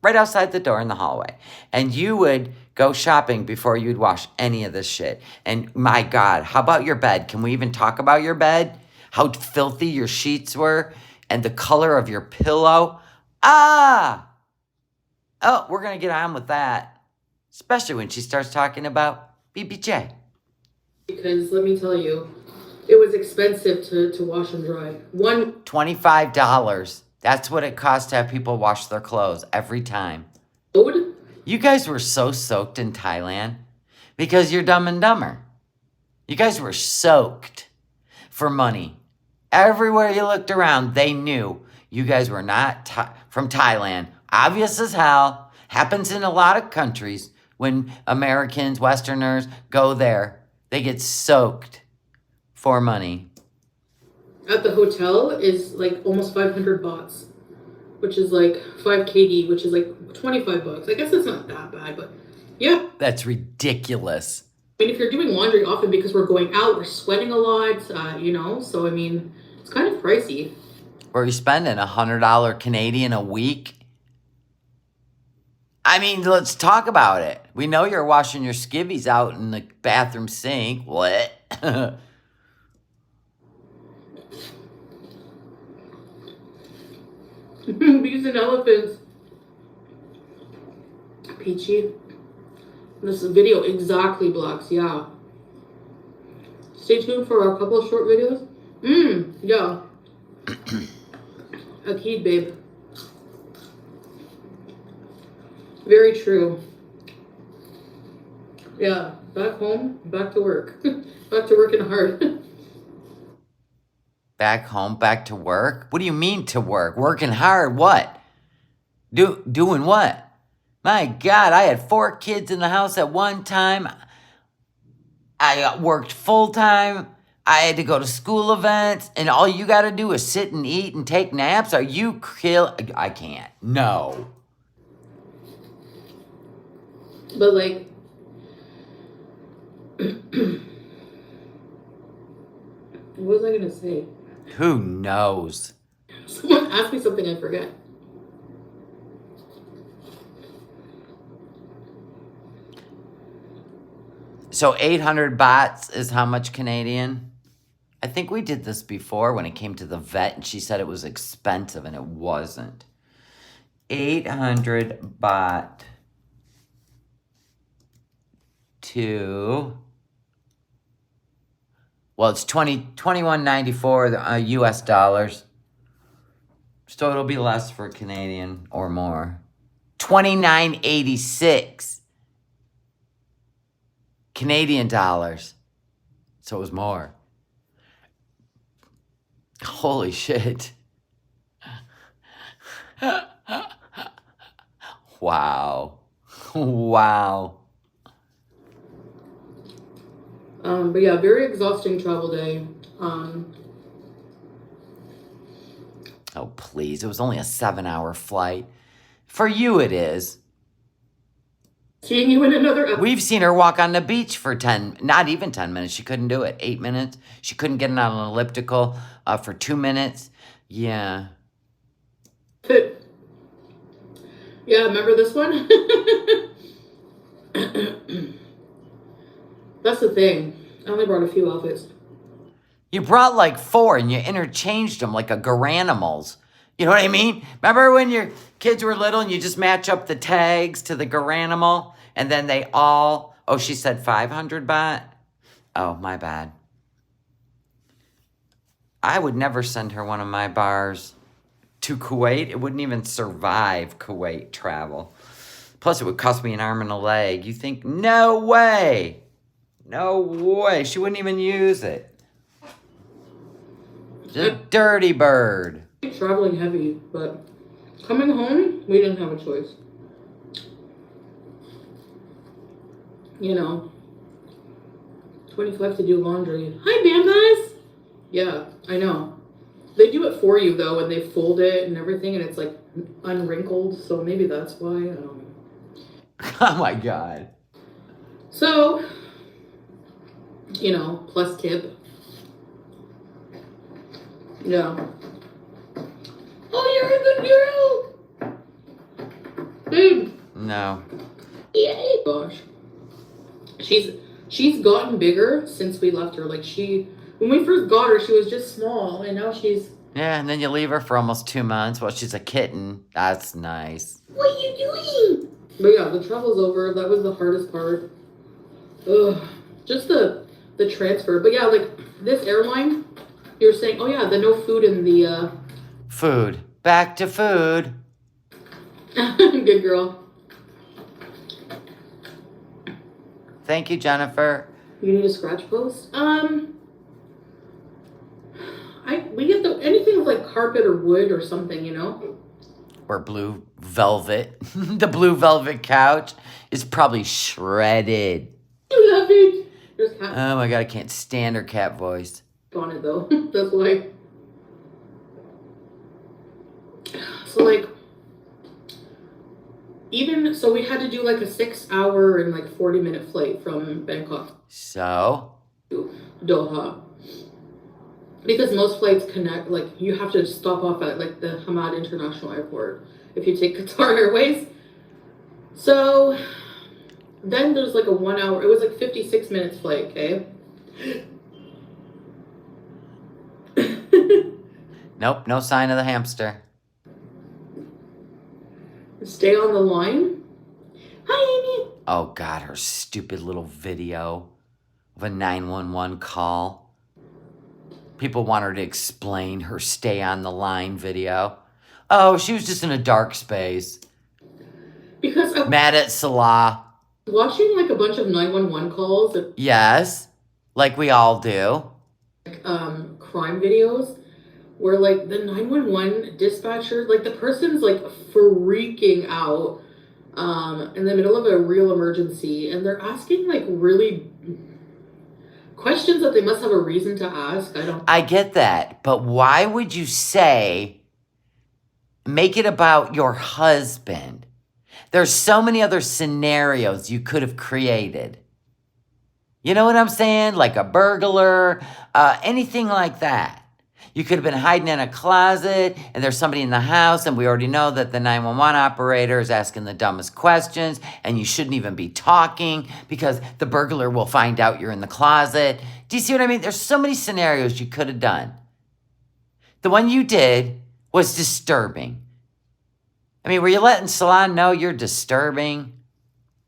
Right outside the door in the hallway. And you would go shopping before you'd wash any of this shit. And my God, how about your bed? Can we even talk about your bed? How filthy your sheets were and the color of your pillow. Oh, we're going to get on with that. Especially when she starts talking about BBJ. Because let me tell you, it was expensive to wash and dry. $25. That's what it costs to have people wash their clothes every time. Load? You guys were so soaked in Thailand because you're Dumb and Dumber. You guys were soaked for money. Everywhere you looked around, they knew you guys were not from Thailand. Obvious as hell. Happens in a lot of countries when Americans, Westerners go there. They get soaked for money. At the hotel is like almost 500 bahts, which is like 5 KD, which is like $25. I guess it's not that bad, but yeah. That's ridiculous. I mean, if you're doing laundry often because we're going out, we're sweating a lot, you know, so I mean, it's kind of pricey. Where are you spending $100 Canadian a week? I mean, let's talk about it. We know you're washing your skivvies out in the bathroom sink. What? Bees and elephants. Peachy. This video exactly blocks, yeah. Stay tuned for a couple of short videos. Yeah. Akid, babe. Very true. Yeah, back home, back to work. Back to working hard. Back home, back to work? What do you mean to work? Working hard, what? Doing what? My God, I had 4 kids in the house at one time. I worked full time. I had to go to school events, and all you got to do is sit and eat and take naps. Are you I can't. No. But like, what was I gonna say? Who knows? Someone asked me something, I forget. So 800 bahts is how much Canadian? I think we did this before when it came to the vet, and she said it was expensive, and it wasn't. 800 baht to... Well, it's $21.94 US dollars. So it'll be less for Canadian or more. $29.86 Canadian dollars. So it was more. Holy shit. Wow. Wow. But yeah, very exhausting travel day. Oh, please. It was only a 7-hour flight. For you, it is. Seeing you in another episode. We've seen her walk on the beach for not even 10 minutes. She couldn't do it. 8 minutes. She couldn't get on an elliptical for 2 minutes. Yeah. Yeah, remember this one? That's the thing. I only brought a few outfits. You brought like 4 and you interchanged them like a Garanimals. You know what I mean? Remember when your kids were little and you just match up the tags to the Garanimal and then they all... Oh, she said 500 baht? Oh, my bad. I would never send her one of my bars to Kuwait. It wouldn't even survive Kuwait travel. Plus, it would cost me an arm and a leg. You think, no way. No way. She wouldn't even use it. The dirty bird. Traveling heavy, but coming home, we didn't have a choice. You know, 25 to do laundry. Hi, Bambas! Yeah, I know. They do it for you, though, and they fold it and everything, and it's, like, unwrinkled, so maybe that's why. I don't know. Oh, my God. So, you know, plus tip. Yeah. Oh, you're a good girl! Babe. No. Yay! Gosh. She's gotten bigger since we left her. Like, when we first got her, she was just small, and now she's... Yeah, and then you leave her for almost 2 months while she's a kitten. That's nice. What are you doing? But yeah, the travel's over. That was the hardest part. Ugh. Just the transfer. But yeah, like, this airline, you were saying, oh yeah, the no food in the... Food. Back to food. Good girl. Thank you, Jennifer. You need a scratch post? We get anything with like carpet or wood or something, you know? Or blue velvet. The blue velvet couch is probably shredded. You love it. There's cat Oh my God, I can't stand her cat voice. on it though. That's why. So like, so we had to do like a 6-hour and like 40-minute flight from Bangkok So? to Doha. because most flights connect, like, you have to stop off at, like, the Hamad International Airport if you take Qatar Airways. So then there's, like, a 1 hour, it was, like, 56 minutes flight, okay? Nope, no sign of the hamster. Stay on the line. Hi, Amy. Oh, God, her stupid little video of a 911 call. People want her to explain her stay on the line video. Oh, she was just in a dark space. Because I'm Mad at Salah. watching, like, a bunch of 911 calls, Yes, like we all do. crime videos, where, like, the 911 dispatcher, like, the person's, like, freaking out in the middle of a real emergency, and they're asking, like, really questions that they must have a reason to ask. I get that, but why would you make it about your husband? There's so many other scenarios you could have created. You know what I'm saying? Like a burglar, anything like that. You could have been hiding in a closet and there's somebody in the house and we already know that the 911 operator is asking the dumbest questions and you shouldn't even be talking because the burglar will find out you're in the closet. Do you see what I mean? There's so many scenarios you could have done. The one you did was disturbing. I mean, were you letting Salon know you're disturbing?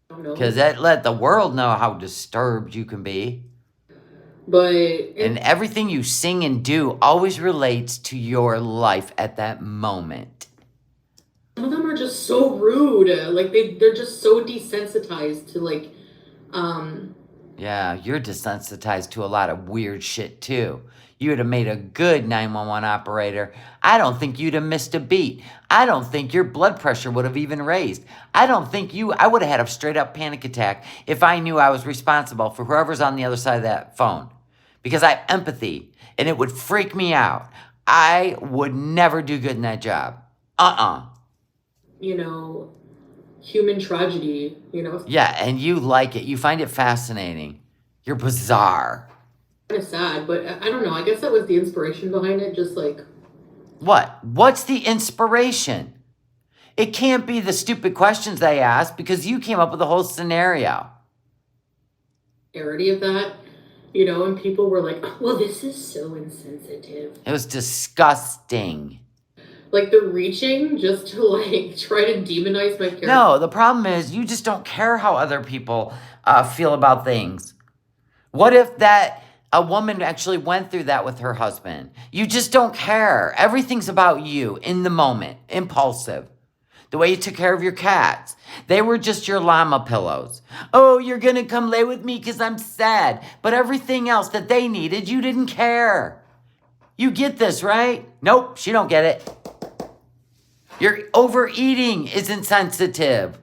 Because that let the world know how disturbed you can be. But and everything you sing and do always relates to your life at that moment. Some of them are just so rude. Like they're just so desensitized to like Yeah, you're desensitized to a lot of weird shit too. You would have made a good 911 operator. I don't think you'd have missed a beat. I don't think your blood pressure would have even raised. I would have had a straight up panic attack if I knew I was responsible for whoever's on the other side of that phone. Because I have empathy and it would freak me out. I would never do good in that job. You know, human tragedy, you know. Yeah, and you like it. You find it fascinating. You're bizarre. Kind of sad, but I don't know. I guess that was the inspiration behind it. Just like what? What's the inspiration? It can't be the stupid questions they asked because you came up with the whole scenario. Parody of that, you know, and people were like, "Well, this is so insensitive." It was disgusting. Like they're reaching just to like try to demonize my character. No, the problem is you just don't care how other people feel about things. What if a woman actually went through that with her husband? You just don't care. Everything's about you in the moment, impulsive. The way you took care of your cats. They were just your llama pillows. Oh, you're going to come lay with me because I'm sad. But everything else that they needed, you didn't care. You get this, right? Nope, she don't get it. Your overeating is insensitive.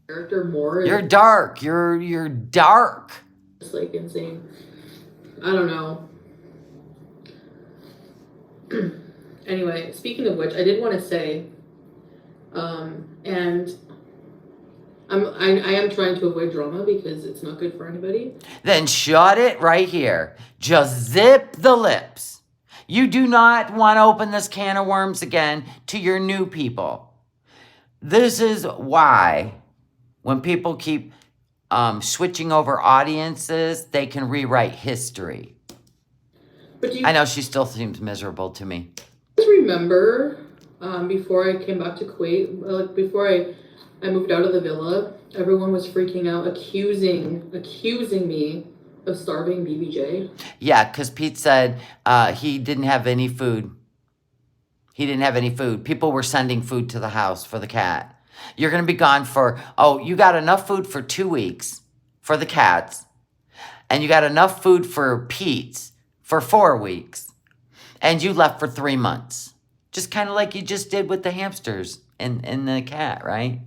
Character more. You're dark. You're dark. It's like insane. I don't know. Anyway, speaking of which, I did want to say, and I am trying to avoid drama because it's not good for anybody. Then shut it right here. Just zip the lips. You do not want to open this can of worms again to your new people. This is why when people keep switching over audiences, they can rewrite history. But I know she still seems miserable to me. Just remember, before I came back to Kuwait, like before I moved out of the villa, everyone was freaking out, accusing me of starving BBJ. Yeah, because Pete said he didn't have any food. He didn't have any food. People were sending food to the house for the cat. You're going to be gone you got enough food for 2 weeks for the cats. And you got enough food for Pete's for 4 weeks. And you left for 3 months. Just kind of like you just did with the hamsters and the cat, right?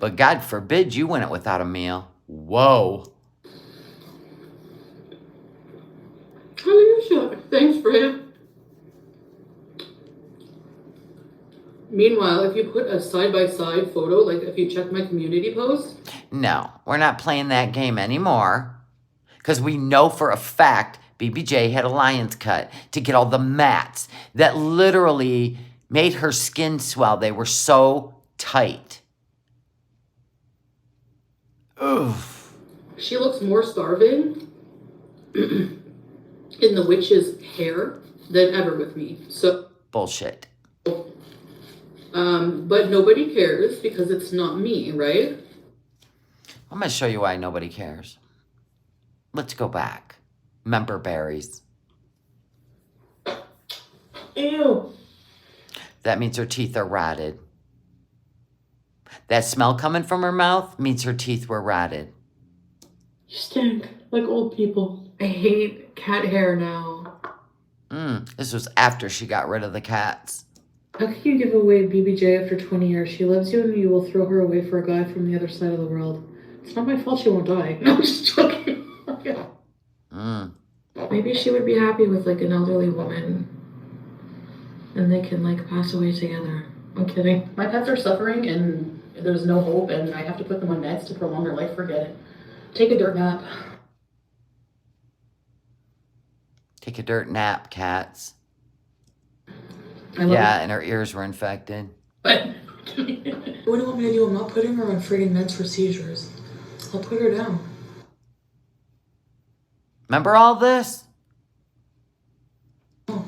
But God forbid you went without a meal. Whoa. Hallelujah. Thanks, Fred. Meanwhile, if you put a side-by-side photo, like if you check my community post. No, we're not playing that game anymore. Because we know for a fact BBJ had a lion's cut to get all the mats that literally made her skin swell. They were so tight. Oof. She looks more starving in the witch's hair than ever with me. So Bullshit. but nobody cares because it's not me, right? I'm going to show you why nobody cares. Let's go back. Member berries. Ew. That means her teeth are rotted. That smell coming from her mouth means her teeth were rotted. You stink like old people. I hate cat hair now. This was after she got rid of the cats. How can you give away BBJ after 20 years? She loves you and you will throw her away for a guy from the other side of the world. It's not my fault she won't die. No, I'm just joking. Maybe she would be happy with like an elderly woman and they can like pass away together. I'm kidding. My pets are suffering and there's no hope and I have to put them on meds to prolong their life. Forget it. Take a dirt nap. Take a dirt nap, cats. Yeah, and her ears were infected. But what do you want me to do? I'm not putting her on friggin' meds for seizures. I'll put her down. Remember all this? Oh.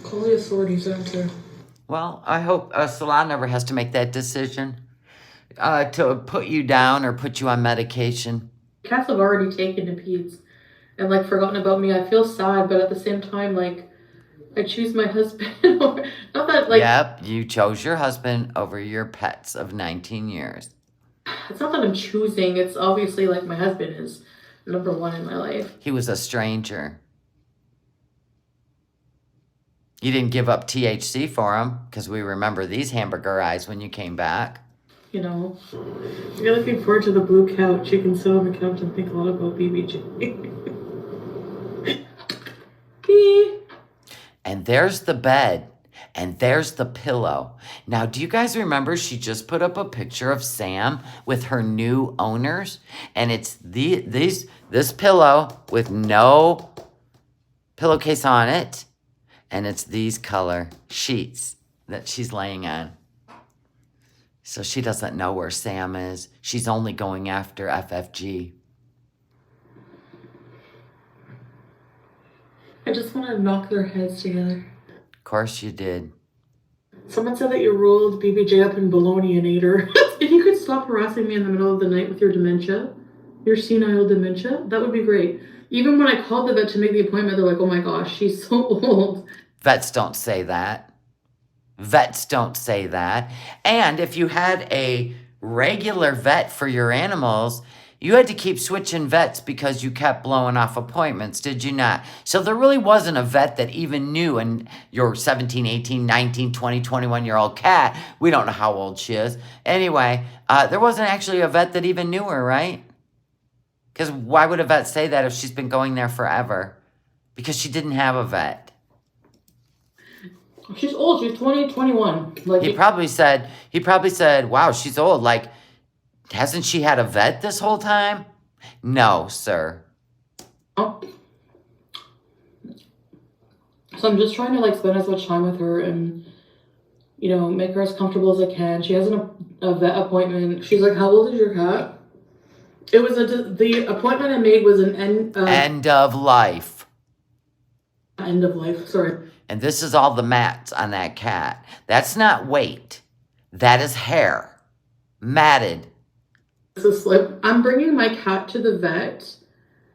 Call the authorities, I don't care. Well, I hope Salah never has to make that decision to put you down or put you on medication. Cats have already taken to peds and like forgotten about me. I feel sad, but at the same time, like I choose my husband. Or, not that like. Yep, you chose your husband over your pets of 19 years. It's not that I'm choosing. It's obviously like my husband is number one in my life. He was a stranger. You didn't give up THC for him because we remember these hamburger eyes when you came back. You know, you're looking forward to the blue couch. You can sit on the couch and think a lot about BBJ. And there's the bed. And there's the pillow. Now, do you guys remember she just put up a picture of Sam with her new owners? And it's this pillow with no pillowcase on it. And it's these color sheets that she's laying on. So she doesn't know where Sam is. She's only going after FFG. I just want to knock their heads together. Of course you did. Someone said that you rolled BBJ up in bologna and ate her. If you could stop harassing me in the middle of the night with your dementia, your senile dementia, that would be great. Even when I called the vet to make the appointment, they're like, oh my gosh, she's so old. Vets don't say that. Vets don't say that. And if you had a regular vet for your animals, you had to keep switching vets because you kept blowing off appointments, did you not? So there really wasn't a vet that even knew, and your 17, 18, 19, 20, 21-year-old cat, we don't know how old she is. Anyway, there wasn't actually a vet that even knew her, right? Because why would a vet say that if she's been going there forever? Because she didn't have a vet. She's old. She's 20, 21. Like He probably said, wow, she's old. Like, hasn't she had a vet this whole time? No, sir. Oh. So I'm just trying to like spend as much time with her and, you know, make her as comfortable as I can. She has a vet appointment. She's like, how old is your cat? It was the appointment I made was an end of life. End of life, sorry. And this is all the mats on that cat. That's not weight. That is hair. Matted. It's a slip. I'm bringing my cat to the vet.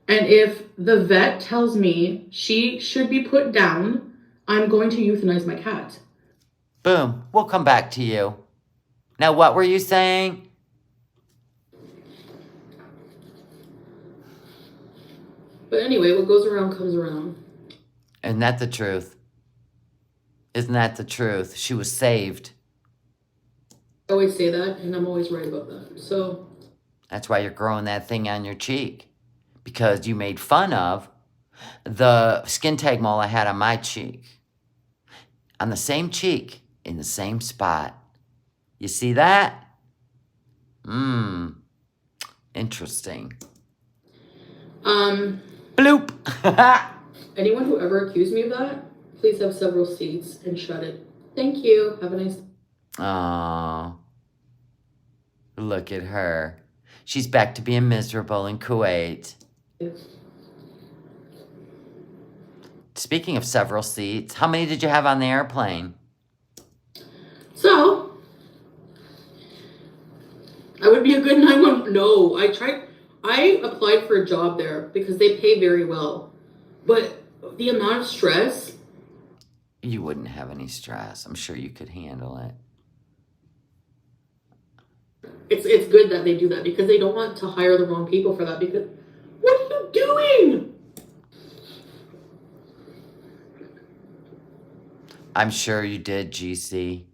And if the vet tells me she should be put down, I'm going to euthanize my cat. Boom. We'll come back to you. Now, what were you saying? But anyway, what goes around comes around. Isn't that the truth? Isn't that the truth? She was saved. I always say that, and I'm always right about that. So that's why you're growing that thing on your cheek. Because you made fun of the skin tag mole I had on my cheek. On the same cheek, in the same spot. You see that? Interesting. Bloop. Anyone who ever accused me of that, please have several seats and shut it. Thank you. Have a nice. Oh, look at her. She's back to being miserable in Kuwait. Speaking of several seats, how many did you have on the airplane? So, I would be a good 911. No, I applied for a job there because they pay very well. But the amount of stress. You wouldn't have any stress. I'm sure you could handle it. It's good that they do that because they don't want to hire the wrong people for that because what are you doing? I'm sure you did, GC.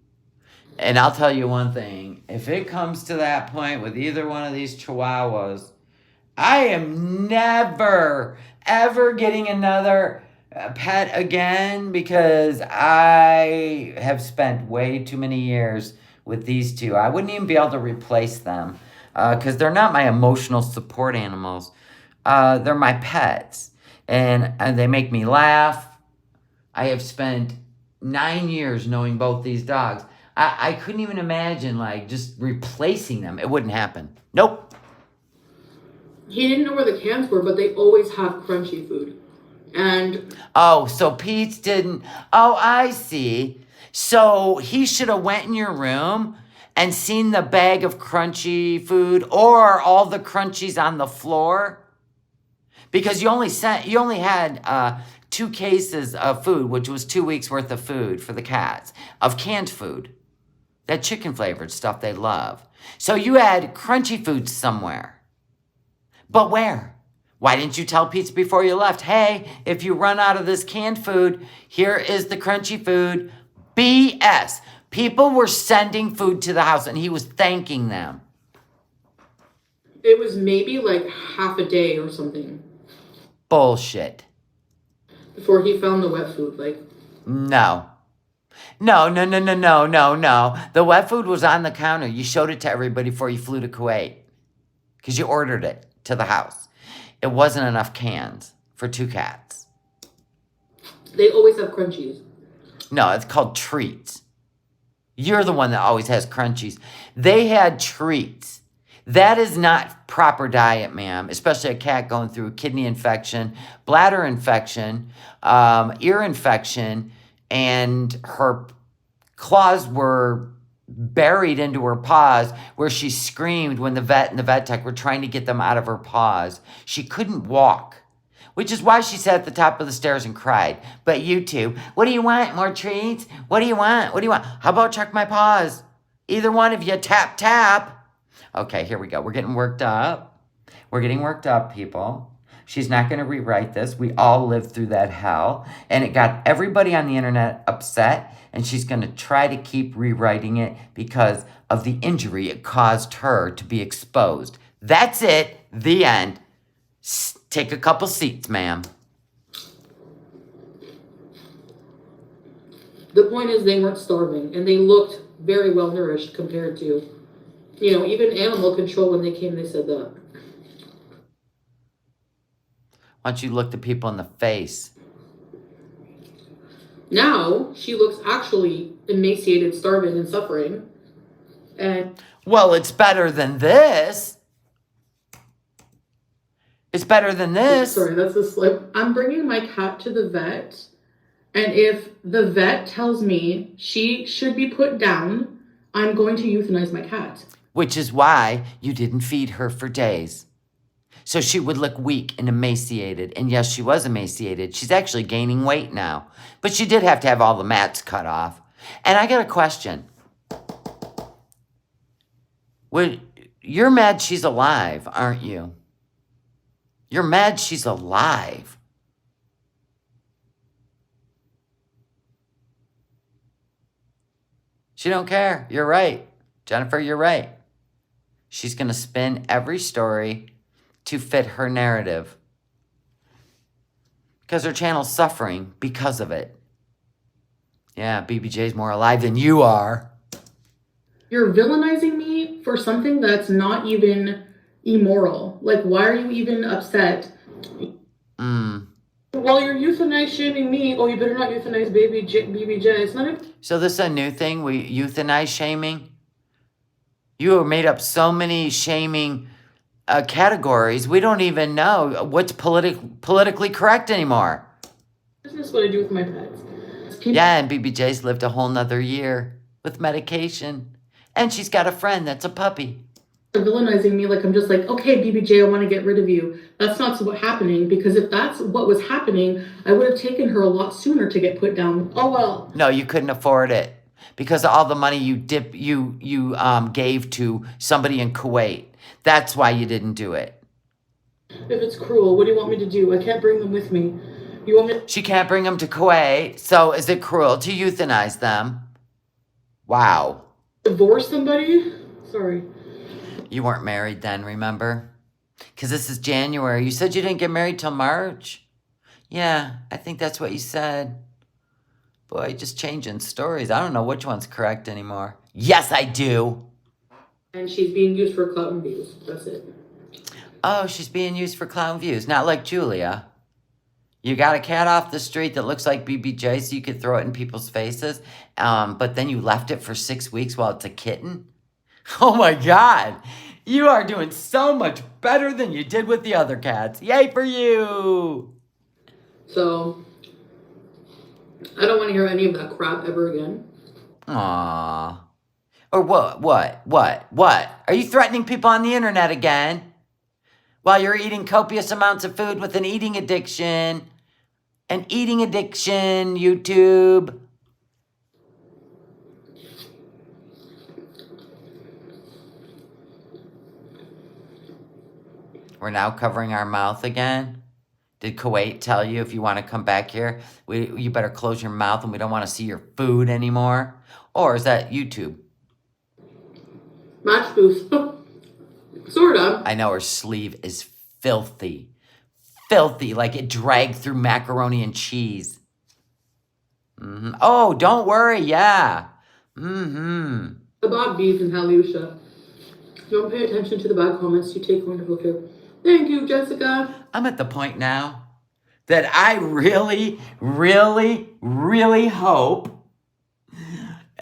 And I'll tell you one thing. If it comes to that point with either one of these chihuahuas, I am never, ever getting another pet again because I have spent way too many years with these two. I wouldn't even be able to replace them because they're not my emotional support animals. They're my pets. And they make me laugh. I have spent 9 years knowing both these dogs. I couldn't even imagine like just replacing them. It wouldn't happen. Nope. He didn't know where the cans were, but they always have crunchy food. And oh, so Pete's didn't. Oh, I see. So he should have went in your room and seen the bag of crunchy food or all the crunchies on the floor, because you only had 2 cases of food, which was 2 weeks worth of food for the cats of canned food, that chicken flavored stuff they love. So you had crunchy food somewhere. But where? Why didn't you tell Pete before you left? Hey, if you run out of this canned food, here is the crunchy food. BS. People were sending food to the house and he was thanking them. it was maybe like half a day or something Bullshit. before he found the wet food. Like, No. No. The wet food was on the counter. You showed it to everybody before you flew to Kuwait because you ordered it to the house. It wasn't enough cans for 2 cats. they always have crunchies. No, it's called treats. You're the one that always has crunchies. They had treats. That is not proper diet, ma'am, especially a cat going through a kidney infection, bladder infection, ear infection, and her claws were buried into her paws where she screamed when the vet and the vet tech were trying to get them out of her paws. She couldn't walk, which is why she sat at the top of the stairs and cried. But you two, what do you want? More treats? What do you want? What do you want? How about check my paws? Either one of you, tap, tap. Okay, here we go. We're getting worked up. We're getting worked up, people. She's not going to rewrite this. We all lived through that hell. And it got everybody on the internet upset. And she's going to try to keep rewriting it because of the injury it caused her to be exposed. That's it. The end. Take a couple seats, ma'am. The point is they weren't starving and they looked very well nourished compared to, even animal control when they came, they said that. Why don't you look the people in the face? Now she looks actually emaciated, starving, and suffering. And well, it's better than this. It's better than this. Sorry, that's a slip. I'm bringing my cat to the vet, and if the vet tells me she should be put down, I'm going to euthanize my cat. Which is why you didn't feed her for days. So she would look weak and emaciated. And yes, she was emaciated. She's actually gaining weight now. But she did have to have all the mats cut off. And I got a question. You're mad she's alive, aren't you? You're mad she's alive. She don't care. You're right. Jennifer, you're right. She's going to spin every story to fit her narrative. Because her channel's suffering because of it. Yeah, BBJ's more alive than you are. You're villainizing me for something that's not even immoral. Like, why are you even upset While you're euthanize shaming me, oh, you better not euthanize BBJ. It's not a... So this is a new thing, we euthanize shaming? You have made up so many shaming categories, we don't even know what's politically correct anymore. Business what I do with my pets. Yeah, and BBJ's lived a whole nother year with medication. And she's got a friend that's a puppy. Villainizing me like I'm just like, okay, BBJ, I want to get rid of you. That's not what's happening, because if that's what was happening, I would have taken her a lot sooner to get put down. Oh well. No, you couldn't afford it because of all the money you gave to somebody in Kuwait. That's why you didn't do it. If it's cruel, what do you want me to do? I can't bring them with me. You want me? She can't bring them to Kuwait, so is it cruel to euthanize them? Wow. Divorce somebody? Sorry. You weren't married then, remember? Because this is January. You said you didn't get married till March. Yeah, I think that's what you said. Boy, just changing stories. I don't know which one's correct anymore. Yes, I do. And she's being used for clout and views. That's it. Oh, she's being used for clown views. Not like Julia. You got a cat off the street that looks like BBJ so you could throw it in people's faces. But then you left it for 6 weeks while it's a kitten. Oh my God. You are doing so much better than you did with the other cats. Yay for you. So, I don't want to hear any of that crap ever again. Aww. Or what? Are you threatening people on the internet again? While you're eating copious amounts of food with an eating addiction. An eating addiction, YouTube. We're now covering our mouth again. Did Kuwait tell you if you want to come back here, you better close your mouth and we don't want to see your food anymore? Or is that YouTube? Match booth. Sort of. I know her sleeve is filthy. Filthy, like it dragged through macaroni and cheese. Oh, don't worry, yeah. About beef and Halusha. Don't pay attention to the bad comments. You take wonderful care. Thank you, Jessica. I'm at the point now that I really, really, really hope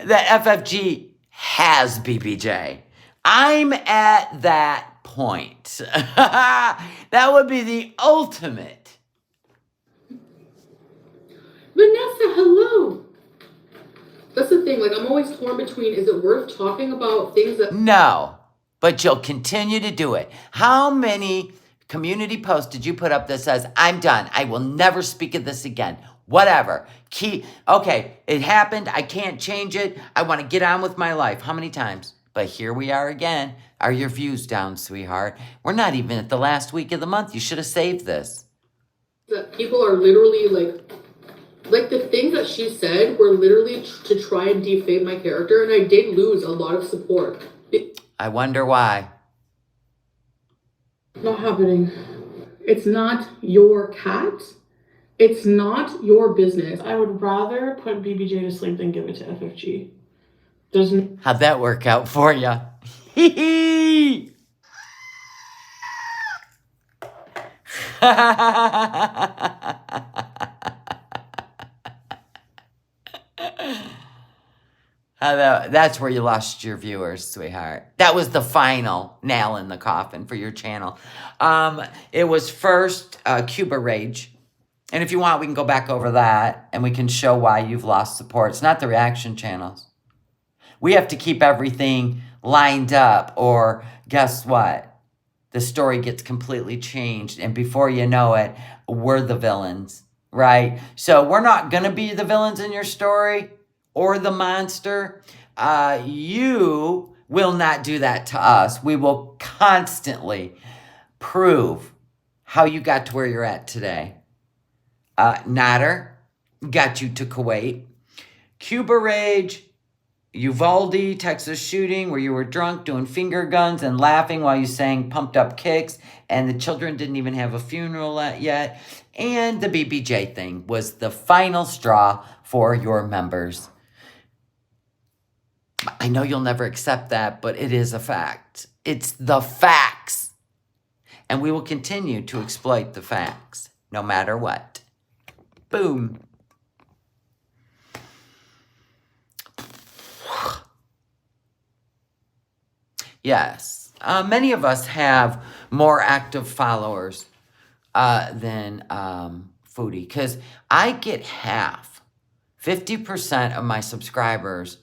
that FFG has BBJ. I'm at that point. That would be the ultimate. Vanessa, hello. That's the thing. Like, I'm always torn between, is it worth talking about things that... No, but you'll continue to do it. How many community posts did you put up that says, I'm done. I will never speak of this again. Whatever. Okay, it happened. I can't change it. I want to get on with my life. How many times? But here we are again. Are your views down, sweetheart? We're not even at the last week of the month. You should have saved this. That people are literally like the things that she said were literally to try and defame my character, and I did lose a lot of support. I wonder why. Not happening. It's not your cat. It's not your business. I would rather put BBJ to sleep than give it to FFG. How'd that work out for you? Hee hee! That's where you lost your viewers, sweetheart. That was the final nail in the coffin for your channel. It was first Cuba Rage. And if you want, we can go back over that and we can show why you've lost support. It's not the reaction channels. We have to keep everything lined up, or guess what? The story gets completely changed, and before you know it, we're the villains, right? So we're not going to be the villains in your story or the monster. You will not do that to us. We will constantly prove how you got to where you're at today. Nader got you to Kuwait. Cuba Rage, Uvalde, Texas shooting, where you were drunk doing finger guns and laughing while you sang Pumped Up Kicks, and the children didn't even have a funeral yet. And the BBJ thing was the final straw for your members. I know you'll never accept that, but it is a fact. It's the facts. And we will continue to exploit the facts, no matter what. Boom. Yes. Many of us have more active followers than Foodie, because I get half, 50% of my subscribers,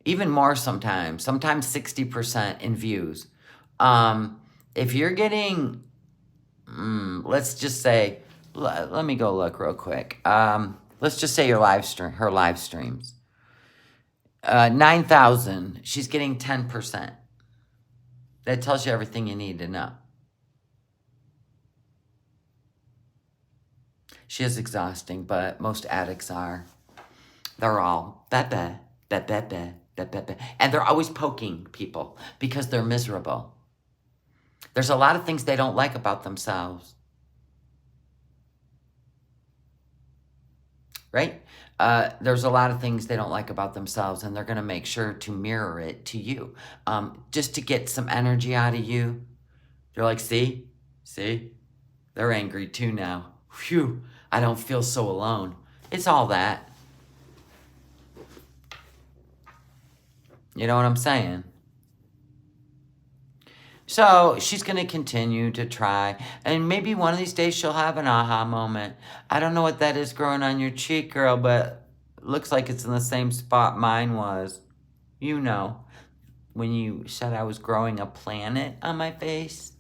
even more sometimes 60% in views. If you're getting, let's just say, let me go look real quick. Let's just say her live streams. 9,000, she's getting 10%. That tells you everything you need to know. She is exhausting, but most addicts are. They're all and they're always poking people because they're miserable. There's a lot of things they don't like about themselves. Right? There's a lot of things they don't like about themselves, and they're going to make sure to mirror it to you. Just to get some energy out of you. They're like, see? They're angry too now. Phew, I don't feel so alone. It's all that. You know what I'm saying? So she's going to continue to try. And maybe one of these days she'll have an aha moment. I don't know what that is growing on your cheek, girl, but it looks like it's in the same spot mine was. You know, when you said I was growing a planet on my face.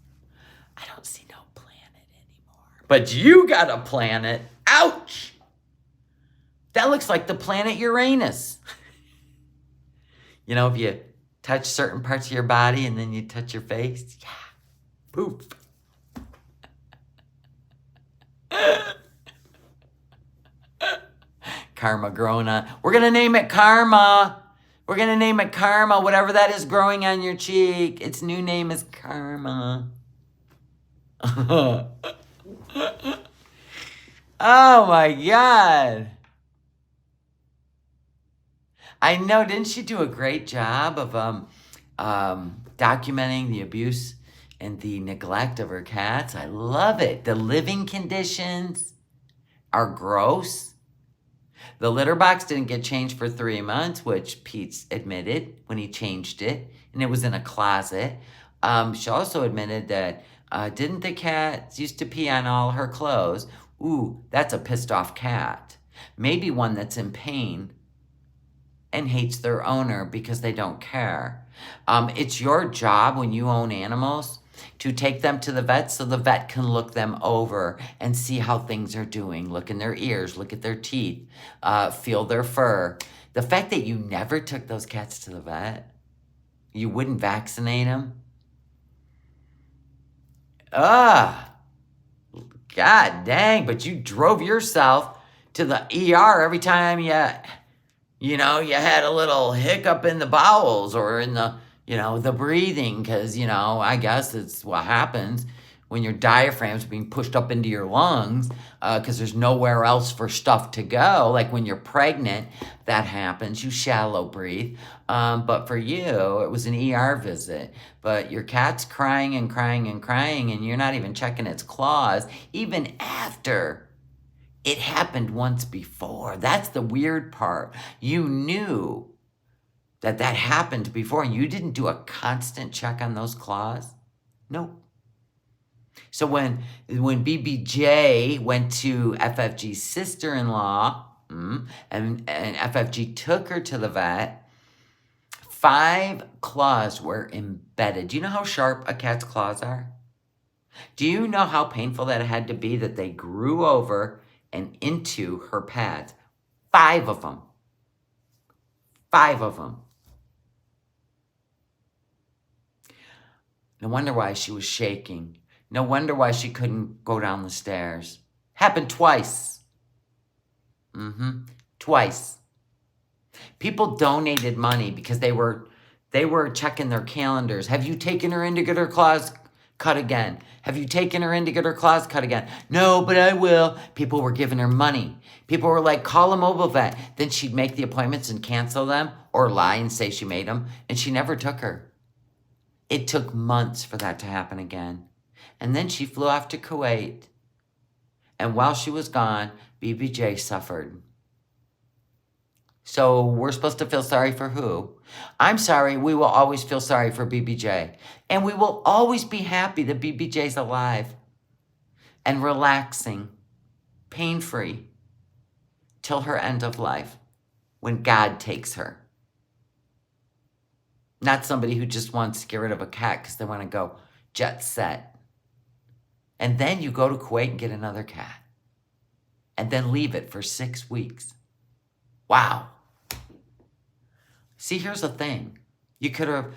I don't see no planet anymore. But you got a planet. Ouch! That looks like the planet Uranus. You know, if you touch certain parts of your body and then you touch your face. Yeah. Poof. Karma growing on. We're going to name it Karma. We're going to name it Karma. Whatever that is growing on your cheek. Its new name is Karma. Oh my God. I know, didn't she do a great job of documenting the abuse and the neglect of her cats? I love it. The living conditions are gross. The litter box didn't get changed for 3 months, which Pete admitted when he changed it, and it was in a closet. She also admitted that didn't the cats used to pee on all her clothes? Ooh, that's a pissed off cat. Maybe one that's in pain and hates their owner because they don't care. It's your job when you own animals to take them to the vet so the vet can look them over and see how things are doing. Look in their ears, look at their teeth, feel their fur. The fact that you never took those cats to the vet, you wouldn't vaccinate them. God dang, but you drove yourself to the ER every time you had a little hiccup in the bowels or in the, the breathing, because, I guess it's what happens when your diaphragm's being pushed up into your lungs because there's nowhere else for stuff to go. Like when you're pregnant, that happens. You shallow breathe. But for you, it was an ER visit. But your cat's crying and crying and crying, and you're not even checking its claws, even after it happened once before. That's the weird part. You knew that happened before, and you didn't do a constant check on those claws? Nope. So when BBJ went to FFG's sister-in-law, and FFG took her to the vet, 5 claws were embedded. Do you know how sharp a cat's claws are? Do you know how painful that had to be that they grew over and into her pads? 5 of them. 5 of them. No wonder why she was shaking. No wonder why she couldn't go down the stairs. Happened twice. Twice. People donated money because they were checking their calendars. Have you taken her in to get her claws cut again? Have you taken her in to get her claws cut again? No, but I will. People were giving her money. People were like, call a mobile vet. Then she'd make the appointments and cancel them or lie and say she made them. And she never took her. It took months for that to happen again. And then she flew off to Kuwait. And while she was gone, BBJ suffered. So we're supposed to feel sorry for who? I'm sorry, we will always feel sorry for BBJ. And we will always be happy that BBJ's alive and relaxing, pain-free, till her end of life, when God takes her. Not somebody who just wants to get rid of a cat because they want to go jet set. And then you go to Kuwait and get another cat. And then leave it for 6 weeks. Wow. See, here's the thing. You could have,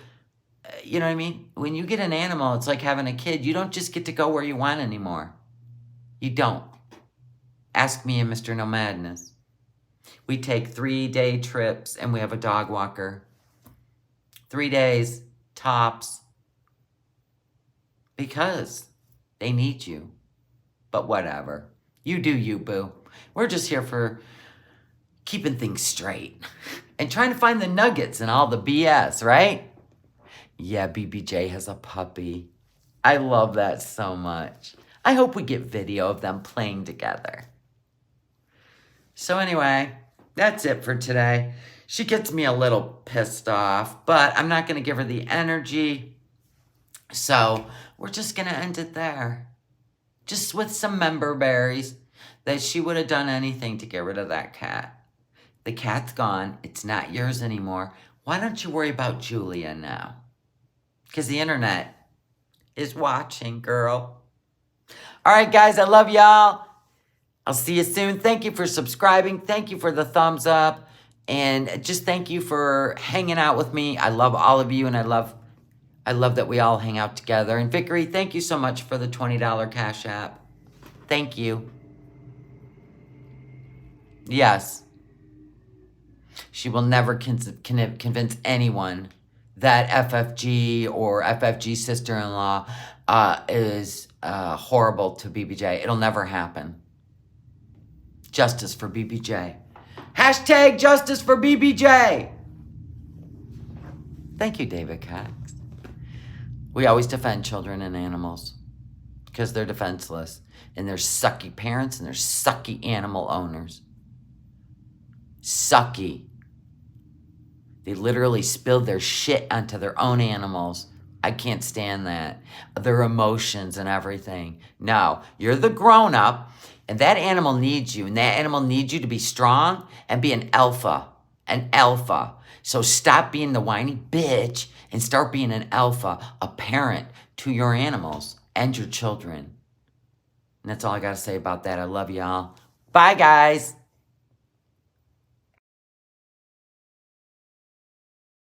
you know what I mean? When you get an animal, it's like having a kid. You don't just get to go where you want anymore. You don't. Ask me and Mr. No Madness. We take 3-day trips and we have a dog walker. 3 days, tops. Because they need you. But whatever. You do you, boo. We're just here for keeping things straight. And trying to find the nuggets in all the BS, right? Yeah, BBJ has a puppy. I love that so much. I hope we get video of them playing together. So anyway, that's it for today. She gets me a little pissed off, but I'm not going to give her the energy. So we're just going to end it there. Just with some member berries that she would have done anything to get rid of that cat. The cat's gone. It's not yours anymore. Why don't you worry about Julia now? Because the internet is watching, girl. All right, guys, I love y'all. I'll see you soon. Thank you for subscribing. Thank you for the thumbs up. And just thank you for hanging out with me. I love all of you, and I love that we all hang out together. And Vickery, thank you so much for the $20 Cash App. Thank you. Yes. She will never convince anyone that FFG or FFG sister-in-law is horrible to BBJ. It'll never happen. Justice for BBJ. Hashtag justice for BBJ. Thank you, David Cox. We always defend children and animals because they're defenseless. And they're sucky parents and they're sucky animal owners. Sucky. They literally spilled their shit onto their own animals. I can't stand that. Their emotions and everything. No, you're the grown-up, and that animal needs you, and that animal needs you to be strong and be an alpha. An alpha. So stop being the whiny bitch and start being an alpha, a parent to your animals and your children. And that's all I got to say about that. I love y'all. Bye, guys.